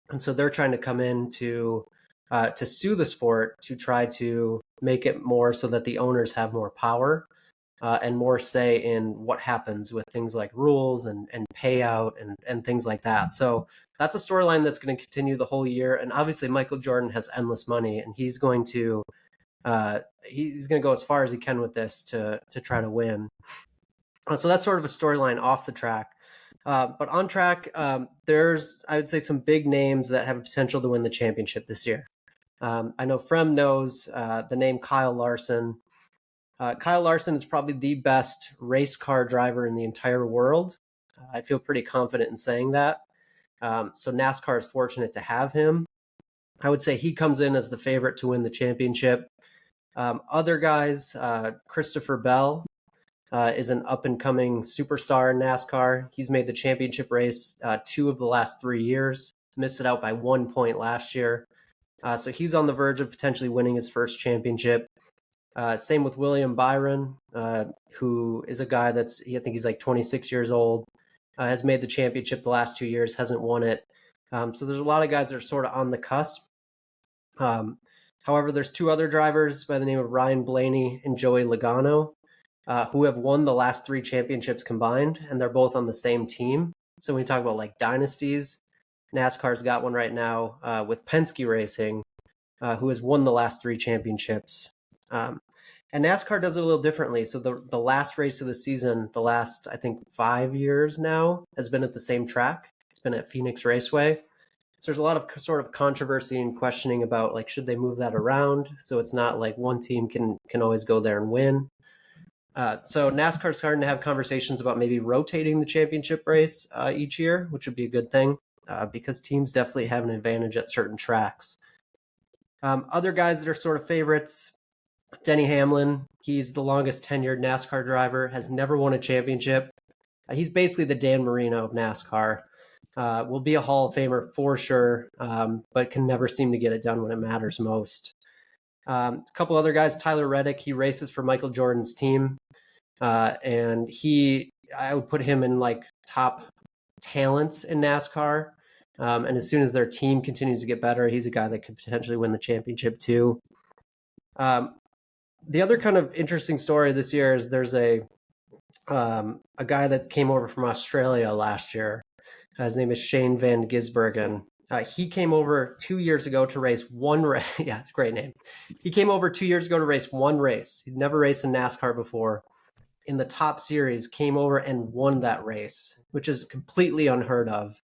And so they're trying to come in to sue the sport to try to make it more so that the owners have more power and more say in what happens with things like rules and payout and things like that. So that's a storyline that's going to continue the whole year. And obviously Michael Jordan has endless money and he's going to go as far as he can with this to try to win. So that's sort of a storyline off the track. But on track, there's, I would say, some big names that have a potential to win the championship this year. I know Frem knows the name Kyle Larson. Kyle Larson is probably the best race car driver in the entire world. I feel pretty confident in saying that. So NASCAR is fortunate to have him. I would say he comes in as the favorite to win the championship. Other guys, Christopher Bell is an up-and-coming superstar in NASCAR. He's made the championship race 2 of the last 3 years, missed it out by 1 point last year. So he's on the verge of potentially winning his first championship. Same with William Byron, who is a guy I think he's like 26 years old, has made the championship the last 2 years, hasn't won it. So there's a lot of guys that are sort of on the cusp. However, there's 2 other drivers by the name of Ryan Blaney and Joey Logano, who have won the last 3 championships combined, and they're both on the same team. So when we talk about like dynasties, NASCAR's got one right now with Penske Racing, who has won the last 3 championships. And NASCAR does it a little differently. So the last race of the season, the last, I think, 5 years now, has been at the same track. It's been at Phoenix Raceway. So there's a lot of sort of controversy and questioning about like should they move that around so it's not like one team can always go there and win. So NASCAR's starting to have conversations about maybe rotating the championship race each year, which would be a good thing because teams definitely have an advantage at certain tracks. Other guys that are sort of favorites, Denny Hamlin. He's the longest tenured NASCAR driver, has never won a championship. He's basically the Dan Marino of NASCAR. Will be a Hall of Famer for sure, but can never seem to get it done when it matters most. A couple other guys, Tyler Reddick, he races for Michael Jordan's team. And I would put him in like top talents in NASCAR. And as soon as their team continues to get better, he's a guy that could potentially win the championship too. The other kind of interesting story this year is there's a guy that came over from Australia last year. His name is Shane Van Gisbergen. He came over 2 years ago to race one race. Yeah, it's a great name. He came over 2 years ago to race one race. He'd never raced in NASCAR before. In the top series, came over and won that race, which is completely unheard of.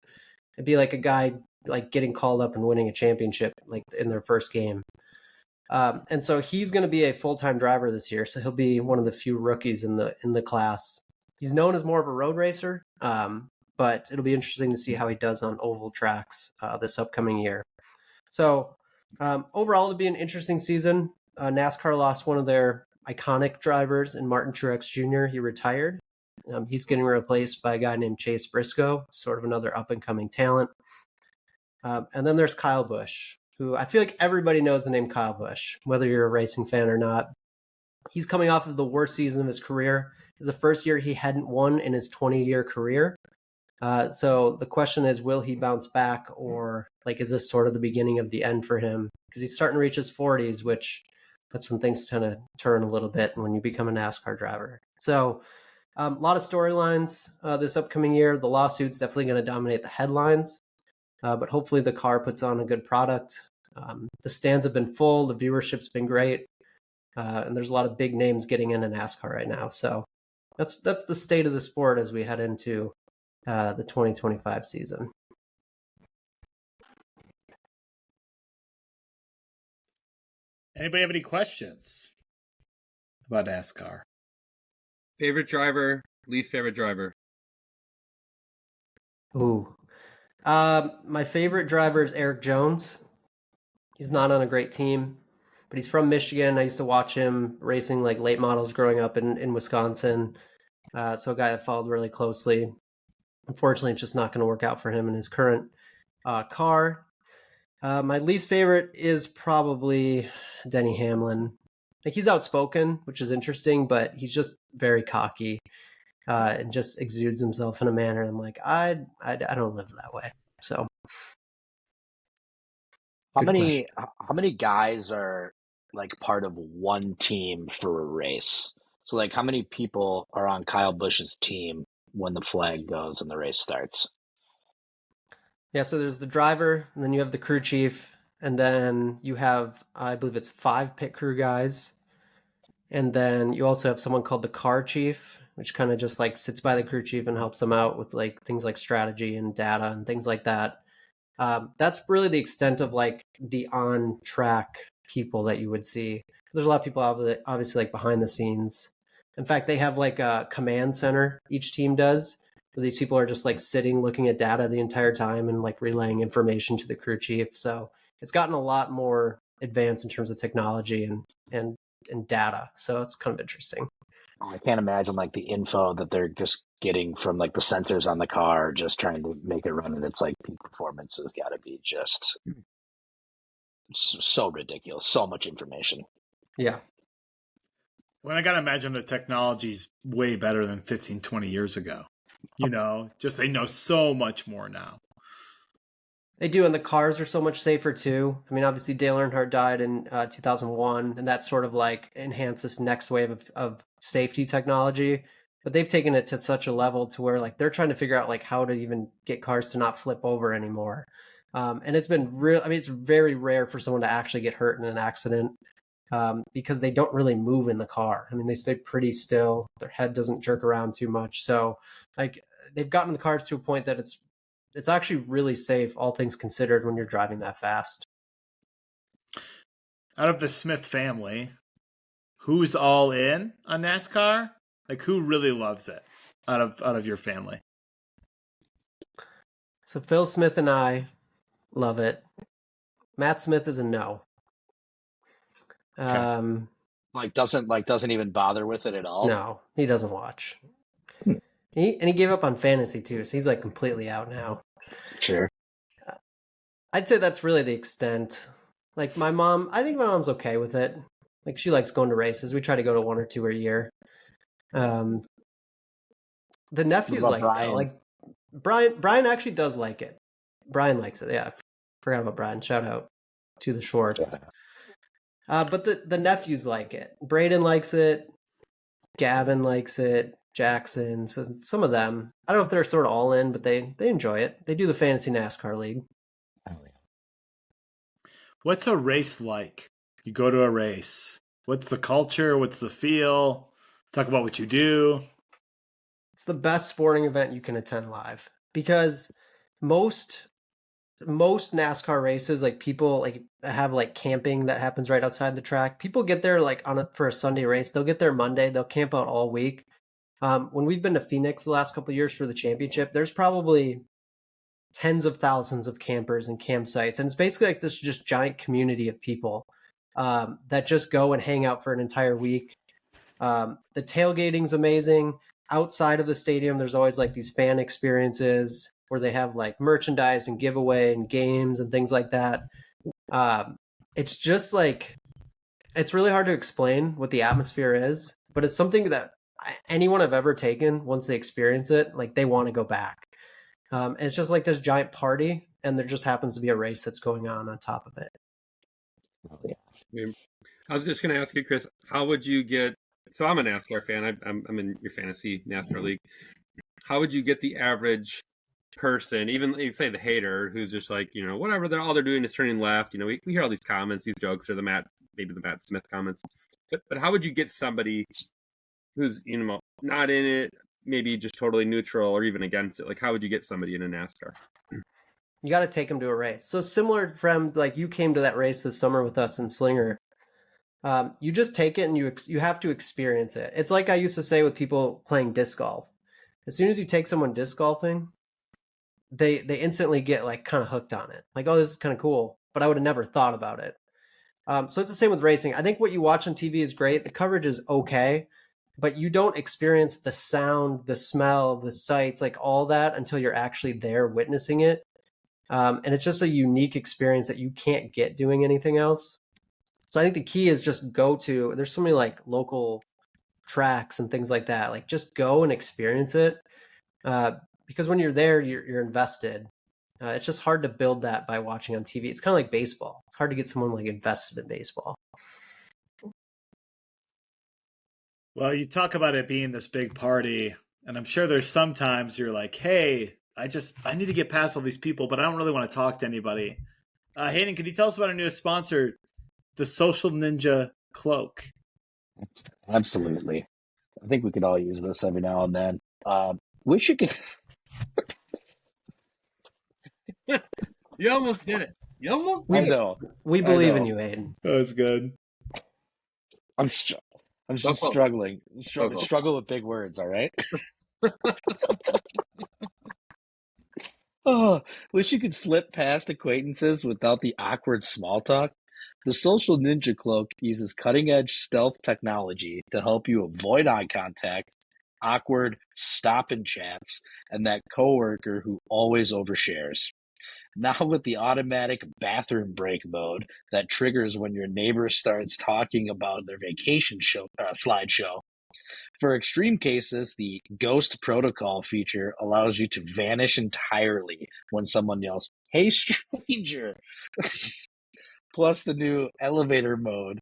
It'd be like a guy like getting called up and winning a championship like in their first game. And so he's going to be a full-time driver this year. So he'll be one of the few rookies in the class. He's known as more of a road racer, but it'll be interesting to see how he does on oval tracks this upcoming year. So overall, it'll be an interesting season. NASCAR lost one of their iconic drivers in Martin Truex Jr. He retired. He's getting replaced by a guy named Chase Briscoe, sort of another up-and-coming talent. And then there's Kyle Busch, who I feel like everybody knows the name Kyle Busch, whether you're a racing fan or not. He's coming off of the worst season of his career. It's the first year he hadn't won in his 20-year career. So the question is, will he bounce back, or like is this sort of the beginning of the end for him? Because he's starting to reach his 40s, which that's when things tend to turn a little bit when you become a NASCAR driver. So a lot of storylines this upcoming year. The lawsuit's definitely going to dominate the headlines, but hopefully the car puts on a good product. The stands have been full. The viewership's been great. And there's a lot of big names getting into NASCAR right now. So that's the state of the sport as we head into the 2025 season. Anybody have any questions about NASCAR? Favorite driver, least favorite driver. Ooh. My favorite driver is Eric Jones. He's not on a great team, but he's from Michigan. I used to watch him racing like late models growing up in Wisconsin. So a guy I followed really closely. Unfortunately, it's just not going to work out for him in his current car. My least favorite is probably Denny Hamlin. Like, he's outspoken, which is interesting, but he's just very cocky and just exudes himself in a manner. I'm like, I don't live that way. So, How good many question. how many guys are like part of one team for a race? So like how many people are on Kyle Busch's team when the flag goes and the race starts? Yeah, so there's the driver, and then you have the crew chief, and then you have, I believe it's 5 pit crew guys. And then you also have someone called the car chief, which kind of just like sits by the crew chief and helps them out with like things like strategy and data and things like that. That's really the extent of like the on track people that you would see. There's a lot of people obviously like behind the scenes. In fact, they have like a command center, each team does, where these people are just like sitting looking at data the entire time and like relaying information to the crew chief. So it's gotten a lot more advanced in terms of technology and data. So it's kind of interesting. I can't imagine like the info that they're just getting from like the sensors on the car, just trying to make it run, and it's like peak performance has got to be just so ridiculous. So much information. Yeah. Well, I got to imagine the technology's way better than 15, 20 years ago. You know, just they know so much more now. They do, and the cars are so much safer too. I mean, obviously Dale Earnhardt died in 2001, and that sort of like enhanced this next wave of safety technology. But they've taken it to such a level to where like they're trying to figure out like how to even get cars to not flip over anymore. And it's been real. I mean, it's very rare for someone to actually get hurt in an accident because they don't really move in the car. I mean, they stay pretty still. Their head doesn't jerk around too much. So like they've gotten the cars to a point that it's it's actually really safe, all things considered, when you're driving that fast. Out of the Smith family, who's all in on NASCAR? Like, who really loves it out of your family? So Phil Smith and I love it. Matt Smith is a no. Okay. Doesn't even bother with it at all. No, he doesn't watch. He gave up on fantasy too, so he's like completely out now. Sure. I'd say that's really the extent. Like my mom, I think my mom's okay with it. Like she likes going to races. We try to go to 1 or 2 a year. The nephews What like about it though. Brian? Like Brian actually does like it. Brian likes it. Yeah, forgot about Brian. Shout out to the Schwartz. But the nephews like it. Braden likes it. Gavin likes it. Jackson. So some of them. I don't know if they're sort of all in, but they enjoy it. They do the fantasy NASCAR league. What's a race like? You go to a race. What's the culture? What's the feel? Talk about what you do. It's the best sporting event you can attend live because most NASCAR races, like people like have like camping that happens right outside the track. People get there like for a Sunday race. They'll get there Monday. They'll camp out all week. When we've been to Phoenix the last couple of years for the championship, there's probably tens of thousands of campers and campsites, and it's basically like this just giant community of people that just go and hang out for an entire week. The tailgating's amazing. Outside of the stadium, there's always like these fan experiences where they have like merchandise and giveaway and games and things like that. It's just like, it's really hard to explain what the atmosphere is, but it's something that anyone I've ever taken, once they experience it, like they want to go back. And it's just like this giant party, and there just happens to be a race that's going on top of it. I was just going to ask you, Chris, how would you get? So I'm a NASCAR fan. I'm in your fantasy NASCAR league. How would you get the average person, even you say the hater, who's just like, whatever, they're doing is turning left. We hear all these comments, these jokes, or maybe the Matt Smith comments. But how would you get somebody who's not in it, maybe just totally neutral or even against it? Like, how would you get somebody into NASCAR? You got to take them to a race. So similar from like you came to that race this summer with us in Slinger. You just take it and you have to experience it. It's like I used to say with people playing disc golf. As soon as you take someone disc golfing, they instantly get like kind of hooked on it. Like, oh, this is kind of cool, but I would have never thought about it. So it's the same with racing. I think what you watch on TV is great. The coverage is okay, but you don't experience the sound, the smell, the sights, like all that until you're actually there witnessing it. And it's just a unique experience that you can't get doing anything else. So I think the key is just there's so many like local tracks and things like that. Like just go and experience it. Because when you're there, you're invested. It's just hard to build that by watching on TV. It's kind of like baseball. It's hard to get someone like invested in baseball. Well, you talk about it being this big party, and I'm sure there's sometimes you're like, hey, I need to get past all these people, but I don't really want to talk to anybody. Hayden, can you tell us about our newest sponsor, the Social Ninja Cloak? Absolutely. I think we could all use this every now and then. Wish you could. You almost did it. We know. We believe in you, Hayden. That was good. I'm just struggling. Struggle with big words, all right? Oh, wish you could slip past acquaintances without the awkward small talk. The Social Ninja Cloak uses cutting-edge stealth technology to help you avoid eye contact, awkward stop-and chats, and that coworker who always overshares. Now with the automatic bathroom break mode that triggers when your neighbor starts talking about their vacation slideshow. For extreme cases, the Ghost Protocol feature allows you to vanish entirely when someone yells, "Hey, stranger!" Plus, the new elevator mode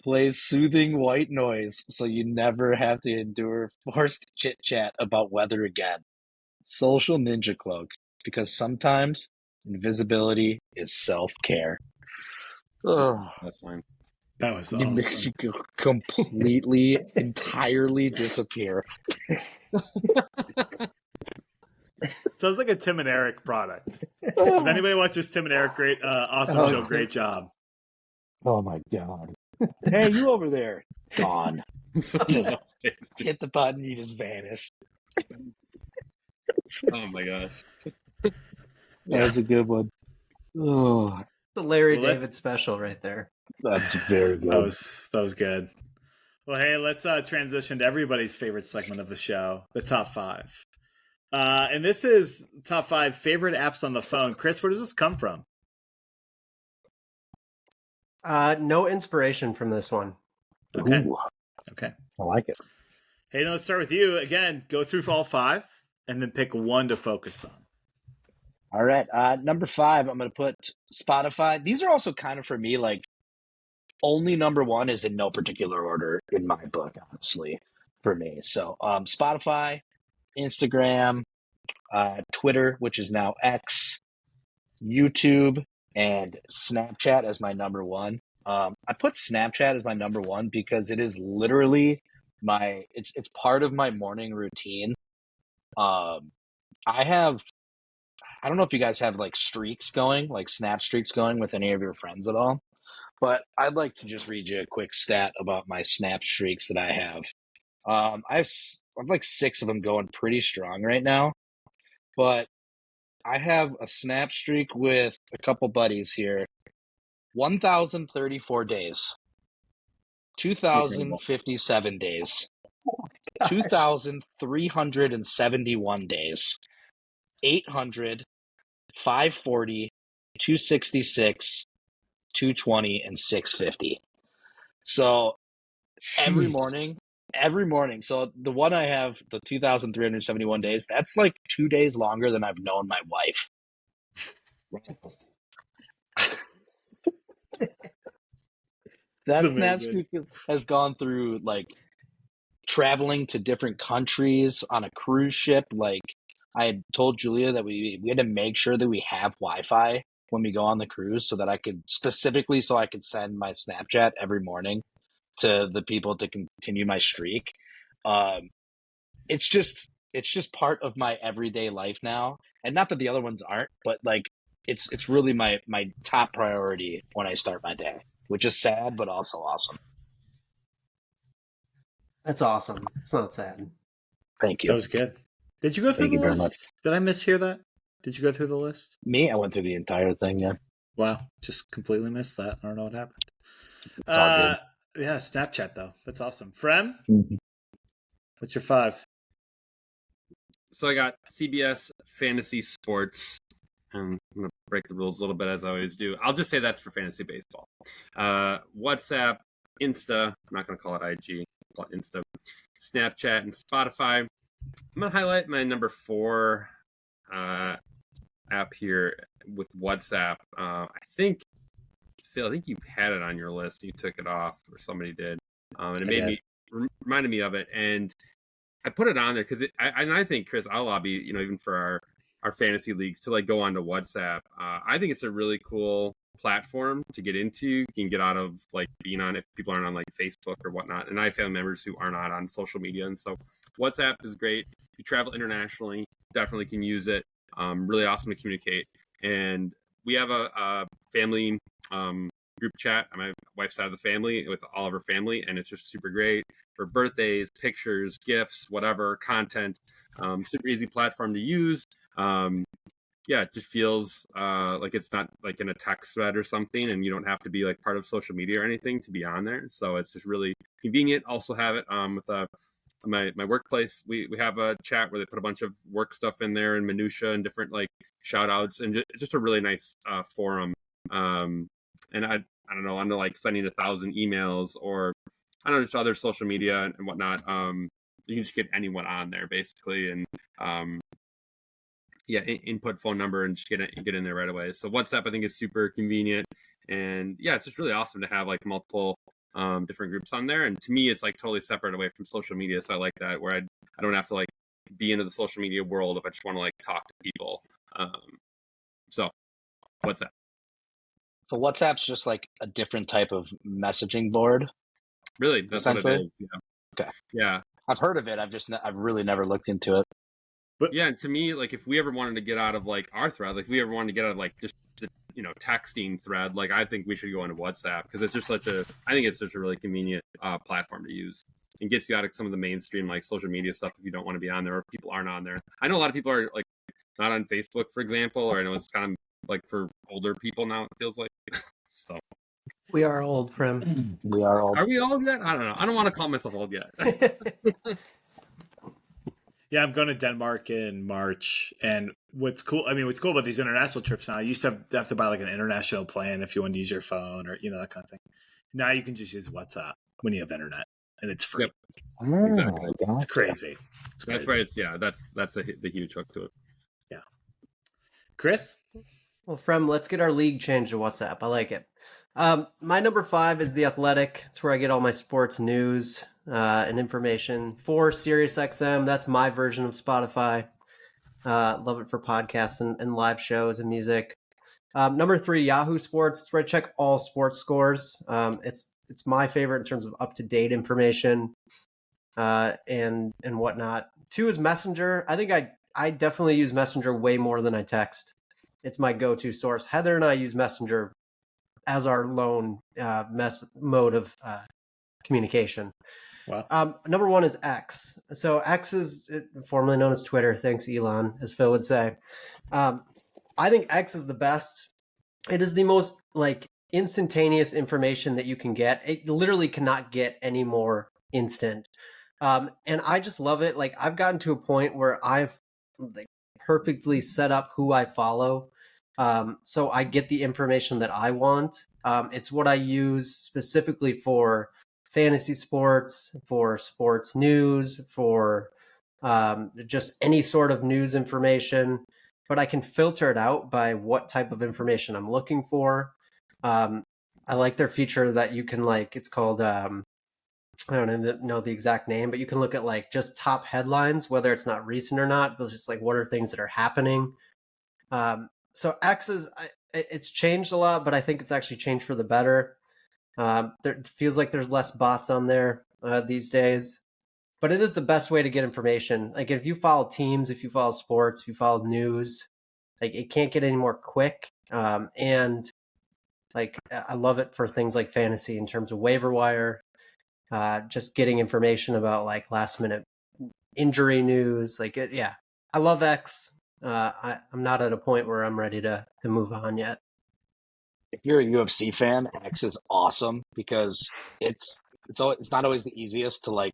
plays soothing white noise so you never have to endure forced chit-chat about weather again. Social Ninja Cloak, because sometimes invisibility is self-care. Oh, That's fine. That was you awesome. make you completely, entirely disappear. Sounds like a Tim and Eric product. If anybody watches Tim and Eric, great, awesome show, great job. Oh my god! Hey, you over there? Gone. Just hit the button, you just vanish. Oh my gosh. That was a good one. Oh, The Larry Well, David special right there. that's very good. That was good. Well, hey, let's transition to everybody's favorite segment of the show, the top 5. And this is top 5 favorite apps on the phone. Chris, where does this come from? No inspiration from this one. Okay. Ooh, Okay. I like it. Hey, now let's start with you. Again, go through all 5 and then pick one to focus on. All right. Number 5, I'm going to put Spotify. These are also kind of for me, like, only number 1 is in no particular order in my book, honestly, for me. So Spotify, Instagram, Twitter, which is now X, YouTube, and Snapchat as my number 1. I put Snapchat as my number 1 because it is literally it's part of my morning routine. I don't know if you guys have like streaks going, like Snap streaks going with any of your friends at all, but I'd like to just read you a quick stat about my Snap streaks that I have. I have like 6 of them going pretty strong right now, but I have a Snap streak with a couple buddies here. 1,034 days, 2,057 days, 2,371 days, 800, 540, 266, 220, and 650. So every morning. So the one I have, the 2,371 days, that's like 2 days longer than I've known my wife. That Snap streak has gone through like traveling to different countries on a cruise ship. Like I had told Julia that we had to make sure that we have Wi-Fi when we go on the cruise so that I could send my Snapchat every morning to the people to continue my streak. It's just part of my everyday life now. And not that the other ones aren't, but like it's really my top priority when I start my day, which is sad but also awesome. That's awesome. It's not sad. Thank you. That was good. Did you go through the list? Did I mishear that? Did you go through the list? Me? I went through the entire thing, yeah. Wow, just completely missed that. I don't know what happened. It's all good. Yeah, Snapchat though. That's awesome. Frem, Mm-hmm. what's your 5? So I got CBS Fantasy Sports. I'm going to break the rules a little bit as I always do. I'll just say that's for fantasy baseball. WhatsApp, Insta. I'm not going to call it IG. I'll call it Insta. Snapchat and Spotify. I'm going to highlight my number 4 app here with WhatsApp. I think, Phil, you had it on your list. You took it off, or somebody did. And it reminded me of it. And I put it on there because I think, Chris, I'll lobby, even for our fantasy leagues to like go onto WhatsApp. I think it's a really cool platform to get into. You can get out of like being on, if people aren't on like Facebook or whatnot. And I have family members who are not on social media. And so WhatsApp is great. If you travel internationally, definitely can use it. Really awesome to communicate. And we have a family group chat on my wife's side of the family with all of her family, and it's just super great for birthdays, pictures, gifts, whatever, content. Super easy platform to use. It just feels like it's not like in a text thread or something, and you don't have to be like part of social media or anything to be on there. So it's just really convenient. Also have it with my workplace. We have a chat where they put a bunch of work stuff in there and minutia and different like shout outs, and just a really nice forum. And I don't know, under like sending 1,000 emails or I don't know, just other social media and whatnot. You can just get anyone on there basically, and input phone number and just get in there right away. So WhatsApp I think is super convenient, and it's just really awesome to have like multiple different groups on there. And to me, it's like totally separate away from social media. So I like that, where I don't have to like be into the social media world if I just want to like talk to people. So WhatsApp. So WhatsApp's just like a different type of messaging board. Really, that's what it is. Yeah. Okay. Yeah. I've heard of it. I've really never looked into it. But Yeah, and to me, like if we ever wanted to get out of like our thread, like if we ever wanted to get out of like just the texting thread, like I think we should go into WhatsApp because it's just I think it's such a really convenient platform to use and gets you out of some of the mainstream like social media stuff if you don't want to be on there or if people aren't on there. I know a lot of people are like not on Facebook, for example, or I know it's kind of like for older people now. It feels like so. We are old, Frim. We are old. Are we old yet? I don't know. I don't want to call myself old yet. yeah, I'm going to Denmark in March, and what's cool about these international trips now, you used to have to buy like an international plan if you wanted to use your phone or that kind of thing. Now you can just use WhatsApp when you have internet, and it's free. Yep. Exactly. It's crazy. That's right. Yeah, that's the huge hook to it. Yeah. Chris? Well, Frem, let's get our league changed to WhatsApp. I like it. My number 5 is The Athletic. It's where I get all my sports news and information. 4, SiriusXM. That's my version of Spotify. Love it for podcasts and live shows and music. Number 3, Yahoo Sports. It's where I check all sports scores. It's my favorite in terms of up-to-date information and whatnot. 2 is Messenger. I think I definitely use Messenger way more than I text. It's my go-to source. Heather and I use Messenger as our lone mode of communication. Wow. Number 1 is X. So X is formerly known as Twitter. Thanks, Elon, as Phil would say. I think X is the best. It is the most like instantaneous information that you can get. It literally cannot get any more instant. And I just love it. Like I've gotten to a point where I've like perfectly set up who I follow. So I get the information that I want. It's what I use specifically for fantasy sports, for sports news, for just any sort of news information. But I can filter it out by what type of information I'm looking for. I like their feature that you can it's called, I don't know the exact name, but you can look at like just top headlines, whether it's not recent or not, but it's just like what are things that are happening. So X it's changed a lot, but I think it's actually changed for the better. It feels like there's less bots on there these days, but it is the best way to get information. Like if you follow teams, if you follow sports, if you follow news, like it can't get any more quick. And like I love it for things like fantasy in terms of waiver wire, just getting information about like last minute injury news. Yeah, I love X. I'm not at a point where I'm ready to move on yet. If you're a UFC fan, X is awesome because it's not always the easiest to like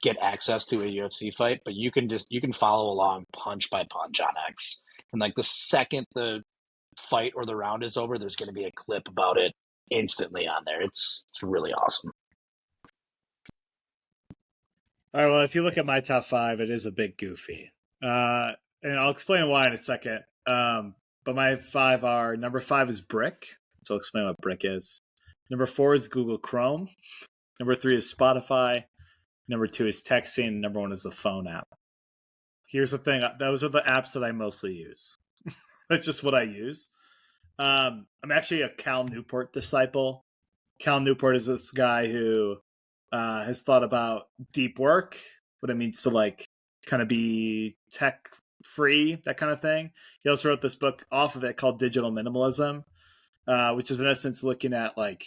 get access to a UFC fight, but you can follow along punch by punch on X. And like the second the fight or the round is over, there's going to be a clip about it instantly on there. It's really awesome. All right, well, if you look at my top 5, it is a bit goofy. And I'll explain why in a second. But my 5 are, number 5 is Brick. So I'll explain what Brick is. Number 4 is Google Chrome. Number 3 is Spotify. Number 2 is texting. Number 1 is the phone app. Here's the thing. Those are the apps that I mostly use. That's just what I use. I'm actually a Cal Newport disciple. Cal Newport is this guy who has thought about deep work, what it means to like kind of be tech free, that kind of thing. He also wrote this book off of it called Digital Minimalism, which is in essence looking at like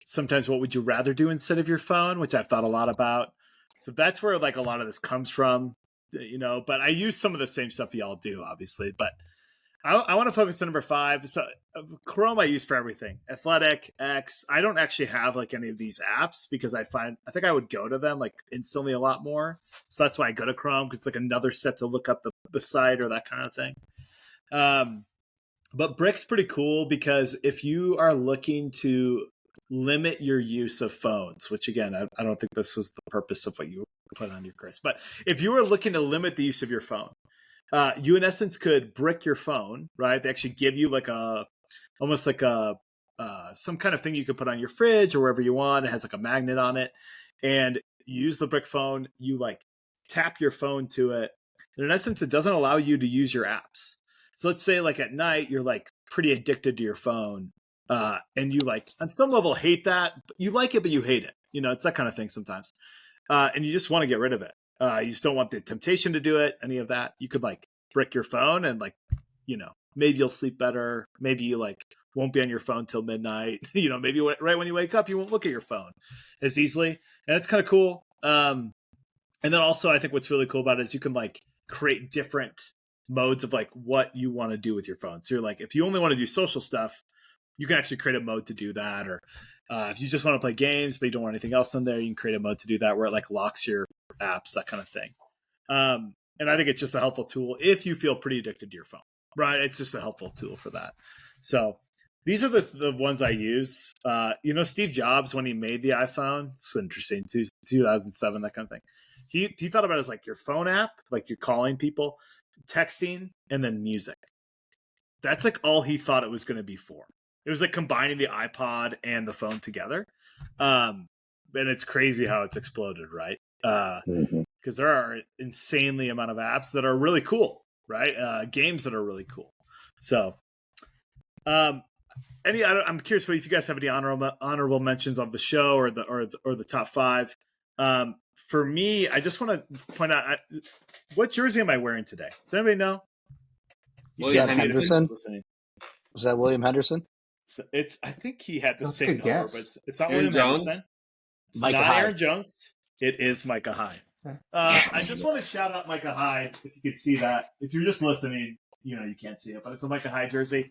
sometimes what would you rather do instead of your phone, which I've thought a lot about. So that's where like a lot of this comes from, but I use some of the same stuff y'all do, obviously. But I want to focus on number 5. So Chrome I use for everything. Athletic, X. I don't actually have like any of these apps because I think I would go to them like instantly a lot more. So that's why I go to Chrome because it's like another step to look up the site or that kind of thing. But Brick's pretty cool because if you are looking to limit your use of phones, which again, I don't think this was the purpose of what you put on your Chris, but if you are looking to limit the use of your phone, you in essence could brick your phone, right? They actually give you like almost like some kind of thing you could put on your fridge or wherever you want. It has like a magnet on it, and you use the brick phone. You like tap your phone to it, and in essence, it doesn't allow you to use your apps. So let's say like at night you're like pretty addicted to your phone, and you like on some level hate that. You like it, but you hate it. It's that kind of thing sometimes, and you just want to get rid of it. you just don't want the temptation to do it, any of that, you could like brick your phone and like, maybe you'll sleep better. Maybe you like won't be on your phone till midnight. Maybe right when you wake up, you won't look at your phone as easily. And it's kind of cool. And then also I think what's really cool about it is you can like create different modes of like what you want to do with your phone. So you're like, if you only want to do social stuff, you can actually create a mode to do that. Or if you just want to play games, but you don't want anything else in there, you can create a mode to do that where it like locks your apps, that kind of thing. And I think it's just a helpful tool if you feel pretty addicted to your phone, right? It's just a helpful tool for that. So these are the ones I use. Steve Jobs, when he made the iPhone, it's interesting, 2007, that kind of thing. He thought about it as like your phone app, like you're calling people, texting, and then music. That's like all he thought it was going to be for. It was like combining the iPod and the phone together. And it's crazy how it's exploded, right? Because there are insanely amount of apps that are really cool, right? Games that are really cool. So, I'm curious if you guys have any honorable mentions of the show or the top 5. For me, I just want to point out what jersey am I wearing today? Does anybody know? William Henderson. Was that William Henderson? I think he had the That's same a good number, guess. but it's not Aaron William Jones? Henderson. It's Micah not Hyde. Aaron Jones. It is Micah Hyde. I just want to shout out Micah Hyde, if you could see that. If you're just listening, you can't see it, but it's a Micah Hyde jersey.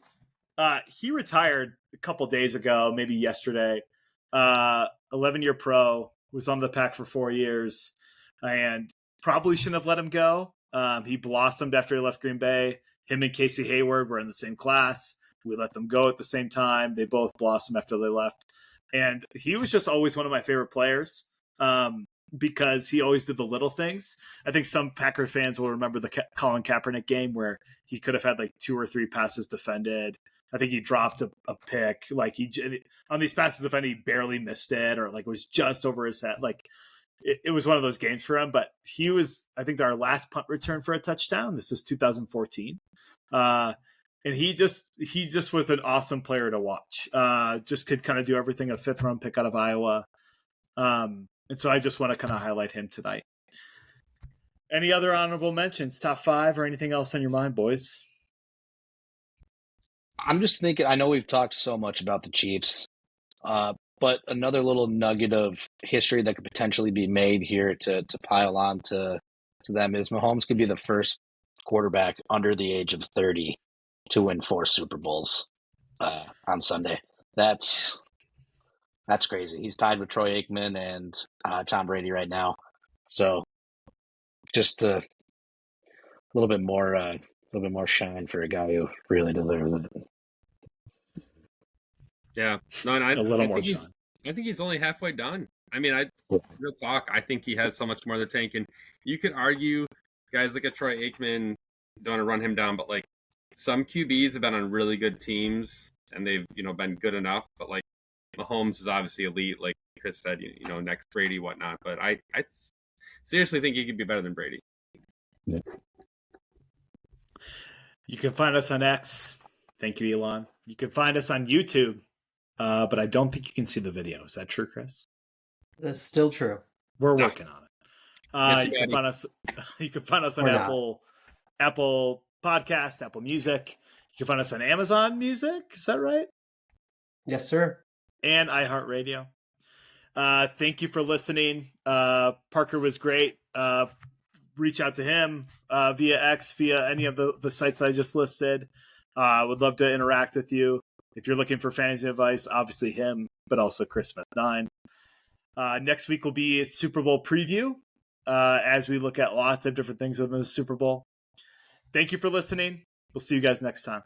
He retired a couple days ago, maybe yesterday. 11-year pro, was on the pack for 4 years, and probably shouldn't have let him go. He blossomed after he left Green Bay. Him and Casey Hayward were in the same class. We let them go at the same time. They both blossomed after they left. And he was just always one of my favorite players because he always did the little things. I think some Packer fans will remember the Colin Kaepernick game where he could have had like 2 or 3 passes defended. I think he dropped a pick. Like on these passes defended, he barely missed it, or like it was just over his head. Like it was one of those games for him. But he was, I think, our last punt return for a touchdown. This is 2014. And he just was an awesome player to watch. Just could kind of do everything. A 5th round pick out of Iowa. And so I just want to kind of highlight him tonight. Any other honorable mentions, top 5, or anything else on your mind, boys? I'm just thinking, I know we've talked so much about the Chiefs, but another little nugget of history that could potentially be made here to pile on to them is Mahomes could be the first quarterback under the age of 30 to win 4 Super Bowls on Sunday. That's crazy. He's tied with Troy Aikman and Tom Brady right now. So just a little bit more shine for a guy who really deserves it. Yeah, no, and A little more shine. I think he's only halfway done. I mean, real talk, I think he has so much more in the tank, and you could argue guys like a Troy Aikman don't want to run him down, but like some QBs have been on really good teams and they've been good enough. But like Mahomes is obviously elite, like Chris said, next Brady, whatnot. But I seriously think he could be better than Brady. Yeah. You can find us on X. Thank you, Elon. You can find us on YouTube, but I don't think you can see the video. Is that true, Chris? That's still true. We're working on it. Yes, you can find us. You can find us on Apple Podcast, Apple Music. You can find us on Amazon Music. Is that right? Yes, sir. And iHeartRadio. Thank you for listening. Parker was great. Reach out to him via X, via any of the sites that I just listed. I would love to interact with you. If you're looking for fantasy advice, obviously him, but also Chris Smith 9. Next week will be a Super Bowl preview as we look at lots of different things within the Super Bowl. Thank you for listening. We'll see you guys next time.